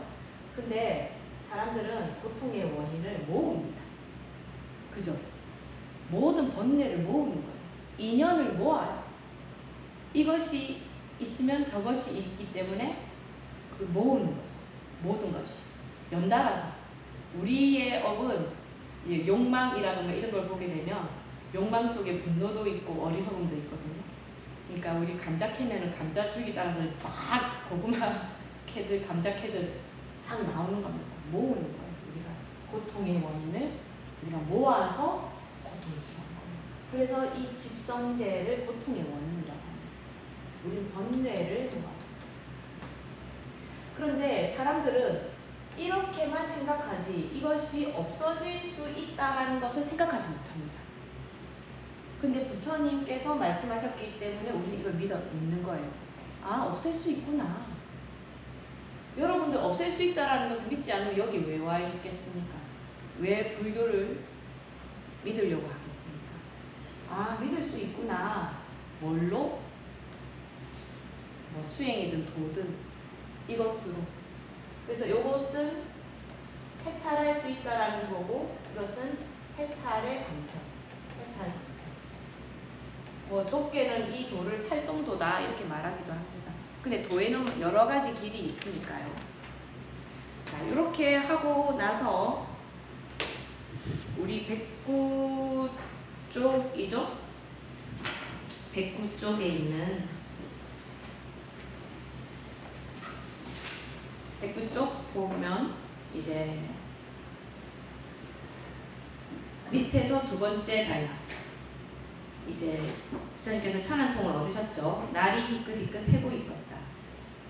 근데 사람들은 고통의 원인을 모읍니다. 그죠? 모든 번뇌를 모으는 거예요. 인연을 모아요. 이것이 있으면 저것이 있기 때문에 그 모으는 거죠. 모든 것이 연달아서. 우리의 업은 욕망이라든가 이런 걸 보게 되면 욕망 속에 분노도 있고 어리석음도 있거든요. 그러니까 우리 감자 캐면은 감자죽이 따라서 막 고구마 캐듯 감자 캐듯 막 나오는 겁니다. 모으는 거예요. 우리가 고통의 원인을 우리가 모아서 고통스러운 거예요. 그래서 이 집성제를 고통의 원인이라고 합니다. 우리는 번뇌를 모아요. 그런데 사람들은 이렇게만 생각하지 이것이 없어질 수 있다는 것을 생각하지 못합니다. 근데 부처님께서 말씀하셨기 때문에 우리는 이걸 믿는 거예요. 아, 없앨 수 있구나. 여러분들 없앨 수 있다는 것을 믿지 않으면 여기 왜 와 있겠습니까? 왜 불교를 믿으려고 하겠습니까? 아, 믿을 수 있구나. 뭘로? 뭐 수행이든 도든 이것으로. 그래서 이것은 해탈할 수 있다라는 거고 이것은 해탈의 방편. 해탈 방편. 뭐 좁게는 이 도를 팔성도다 이렇게 말하기도 합니다. 근데 도에는 여러 가지 길이 있으니까요. 자, 이렇게 하고 나서 우리 백구 쪽이죠? 백구 쪽에 있는 백구 쪽 보면 이제 밑에서 두 번째 단락 이제 부처님께서 찬한통을 얻으셨죠. 날이 희끗희끗 새고 있었다.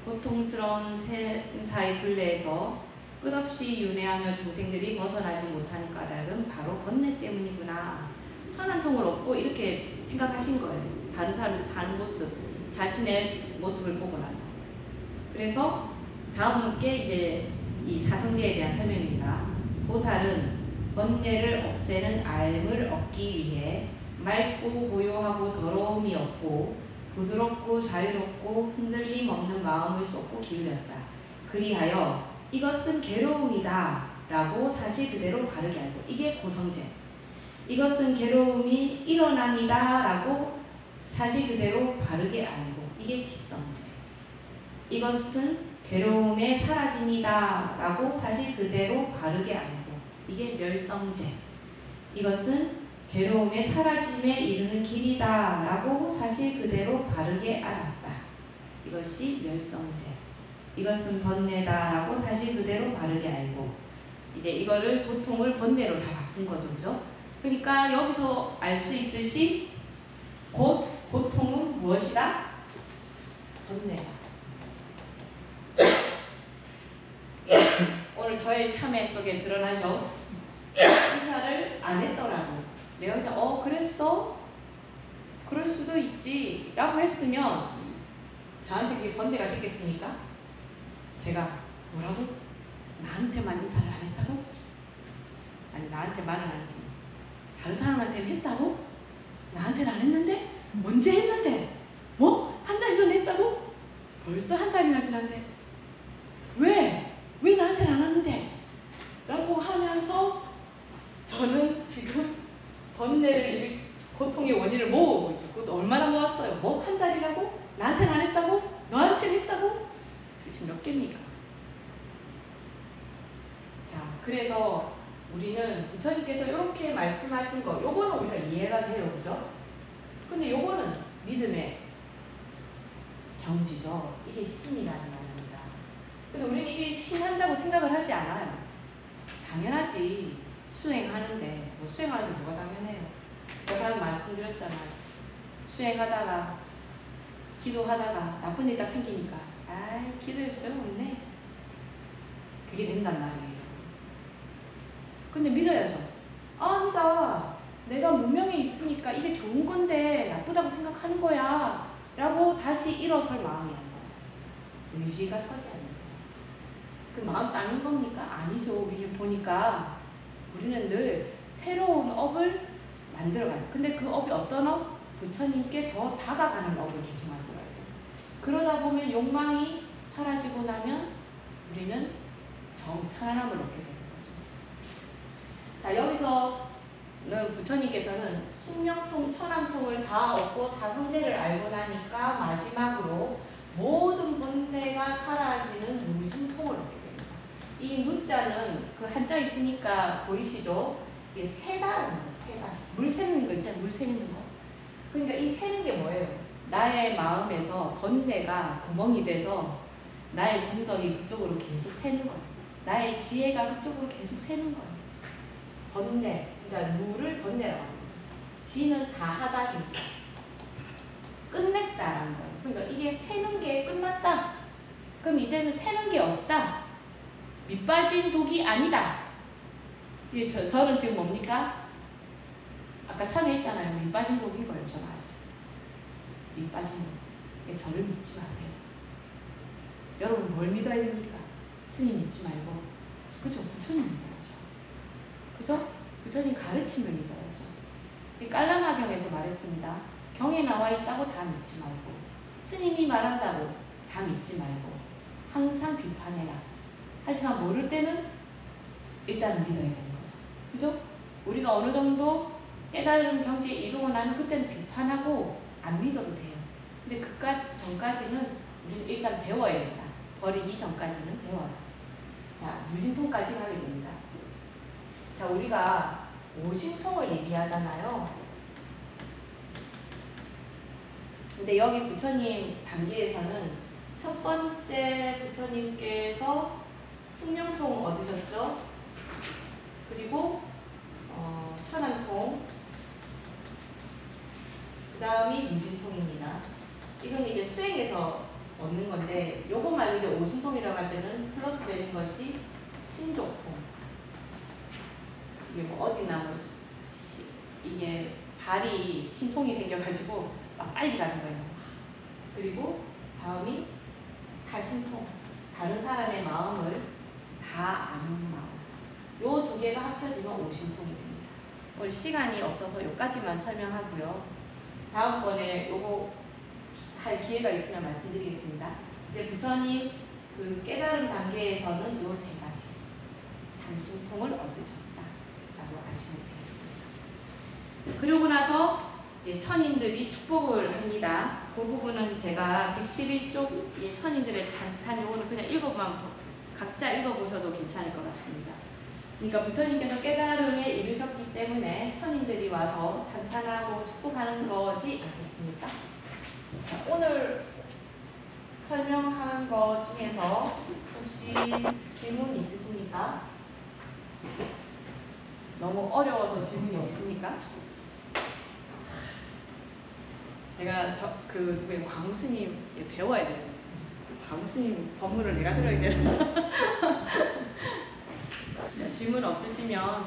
고통스러운 생사의 굴레에서 끝없이 윤회하며 중생들이 벗어나지 못하는 까닭은 바로 번뇌 때문이구나. 찬한통을 얻고 이렇게 생각하신 거예요. 다른 사람이 사는 모습, 자신의 모습을 보고 나서. 그래서 다음 게 이제 이 사성제에 대한 설명입니다. 보살은 번뇌를 없애는 알을 얻기 위해 맑고 고요하고 더러움이 없고 부드럽고 자유롭고 흔들림 없는 마음을 쏟고 기울였다. 그리하여 이것은 괴로움이다 라고 사실 그대로 바르게 알고, 이게 고성제. 이것은 괴로움이 일어납니다 라고 사실 그대로 바르게 알고, 이게 집성제. 이것은 괴로움의 사라짐이다 라고 사실 그대로 바르게 알고, 이게 멸성제. 이것은 괴로움의 사라짐에 이르는 길이다 라고 사실 그대로 바르게 알았다. 이것이 멸성제. 이것은 번뇌다 라고 사실 그대로 바르게 알고, 이제 이거를 고통을 번뇌로 다 바꾼 거죠. 그죠? 그러니까 여기서 알 수 있듯이 고통은 무엇이다? 번뇌다. 오늘 저의 참회 속에 드러나죠. 인사를 안 했더라도 내가 그냥 그랬어? 그럴 수도 있지 라고 했으면 저한테 그게 번뇌가 됐겠습니까? 제가 뭐라고? 나한테만 인사를 안 했다고? 아니, 나한테만은 아니지, 다른 사람한테는 했다고? 나한테는 안 했는데? 언제 했는데? 뭐? 한 달 전에 했다고? 벌써 한 달이나 지났는데 왜 나한테는 안 하는데? 라고 하면서 저는 지금 번뇌를, 고통의 원인을 모으고 있죠. 그것도 얼마나 모았어요? 뭐? 한 달이라고? 나한테는 안 했다고? 너한테는 했다고? 도대체 몇 개입니까? 자, 그래서 우리는 부처님께서 이렇게 말씀하신 거, 요거는 우리가 이해가 돼요. 그죠? 근데 요거는 믿음의 경지죠. 이게 신이라는 말입니다. 근데 우리는 이게 신한다고 생각을 하지 않아요. 당연하지. 수행하는데, 뭐 수행하는데 뭐가 당연해요. 제가 말씀드렸잖아요. 수행하다가, 기도하다가 나쁜 일 딱 생기니까 아이, 기도에 소용없네. 그게 된단 말이에요. 근데 믿어야죠. 아니다. 내가 무명에 있으니까 이게 좋은 건데 나쁘다고 생각하는 거야 라고 다시 일어설 마음이 안 나요. 의지가 서지 않는 거예요. 그 마음 따는 겁니까? 아니죠. 이게 보니까 우리는 늘 새로운 업을 만들어가요. 근데 그 업이 어떤 업? 부처님께 더 다가가는 업을 계속 만들어야 돼요. 그러다 보면 욕망이 사라지고 나면 우리는 정 편안함을 얻게 되는 거죠. 자, 여기서는 부처님께서는 숙명통, 천안통을 다 얻고 사성제를 알고 나니까 마지막으로 모든 본래가 사라지는 무진통을 얻게 됩니다. 이 무자는 그 한자 있으니까 보이시죠? 이게 세다라는 거예요. 세다. 물 새는 거 있잖아요. 물 새는 거. 그러니까 이 새는 게 뭐예요? 나의 마음에서 번뇌가 구멍이 돼서 나의 공덕이 그쪽으로 계속 새는 거예요. 나의 지혜가 그쪽으로 계속 새는 거예요. 번뇌. 그러니까 물을 번뇌라고 합니다. 지는 다 하다 진짜. 끝냈다라는 거예요. 그러니까 이게 새는 게 끝났다. 그럼 이제는 새는 게 없다. 밑빠진 독이 아니다. 이게 저는 지금 뭡니까? 아까 처음에 했잖아요. 밑빠진 독인 거예요. 저는 아직. 밑빠진 독. 저를 믿지 마세요. 여러분 뭘 믿어야 됩니까? 스님 믿지 말고. 그죠? 부처님 믿어야죠. 그죠? 부처님 가르침을 믿어야죠. 깔라마경에서 말했습니다. 경에 나와 있다고 다 믿지 말고, 스님이 말한다고 다 믿지 말고, 항상 비판해라. 하지만 모를 때는 일단은 믿어야 되는 거죠. 그죠? 우리가 어느 정도 깨달은 경지에 이루고 나면 그때는 비판하고 안 믿어도 돼요. 근데 그 전까지는 우리는 일단 배워야 된다. 버리기 전까지는 배워라. 자, 무진통까지 가게 됩니다. 자, 우리가 오심통을 얘기하잖아요. 근데 여기 부처님 단계에서는 첫 번째 부처님께서 숙명통 얻으셨죠? 그리고 천안통, 그 다음이 무진통입니다. 이건 이제 수행에서 얻는 건데, 요거 말고 이제 오심통이라고 할 때는 플러스 되는 것이 신족통. 이게 뭐 어디나 뭐 이게 발이 신통이 생겨가지고 막 빨리 가는 거예요. 그리고 다음이 다신통. 다른 사람의 마음을 다 아는 마음. 요 두 개가 합쳐지면 오심통이 됩니다. 오늘 시간이 없어서 요까지만 설명하고요. 다음번에 요거 할 기회가 있으면 말씀드리겠습니다. 근데 부처님 그 깨달음 단계에서는 요 세 가지 삼심통을 얻으셨다라고 아시면 되겠습니다. 그러고 나서 이제 천인들이 축복을 합니다. 그 부분은 제가 111쪽 천인들의 찬탄 요거는 그냥 각자 읽어보셔도 괜찮을 것 같습니다. 그러니까 부처님께서 깨달음에 이르셨기 때문에 천인들이 와서 찬탄하고 축복하는 거지 않겠습니까? 자, 오늘 설명한 것 중에서 혹시 질문 있으십니까? 너무 어려워서 질문이 없습니까? 제가 누구의 광스님 배워야 돼요. 광스님 법문을 내가 들어야 되나? 질문 없으시면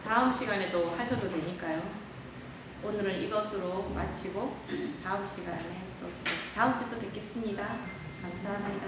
다음 시간에 또 하셔도 되니까요. 오늘은 이것으로 마치고 다음 시간에 다음 주에 또 뵙겠습니다. 감사합니다.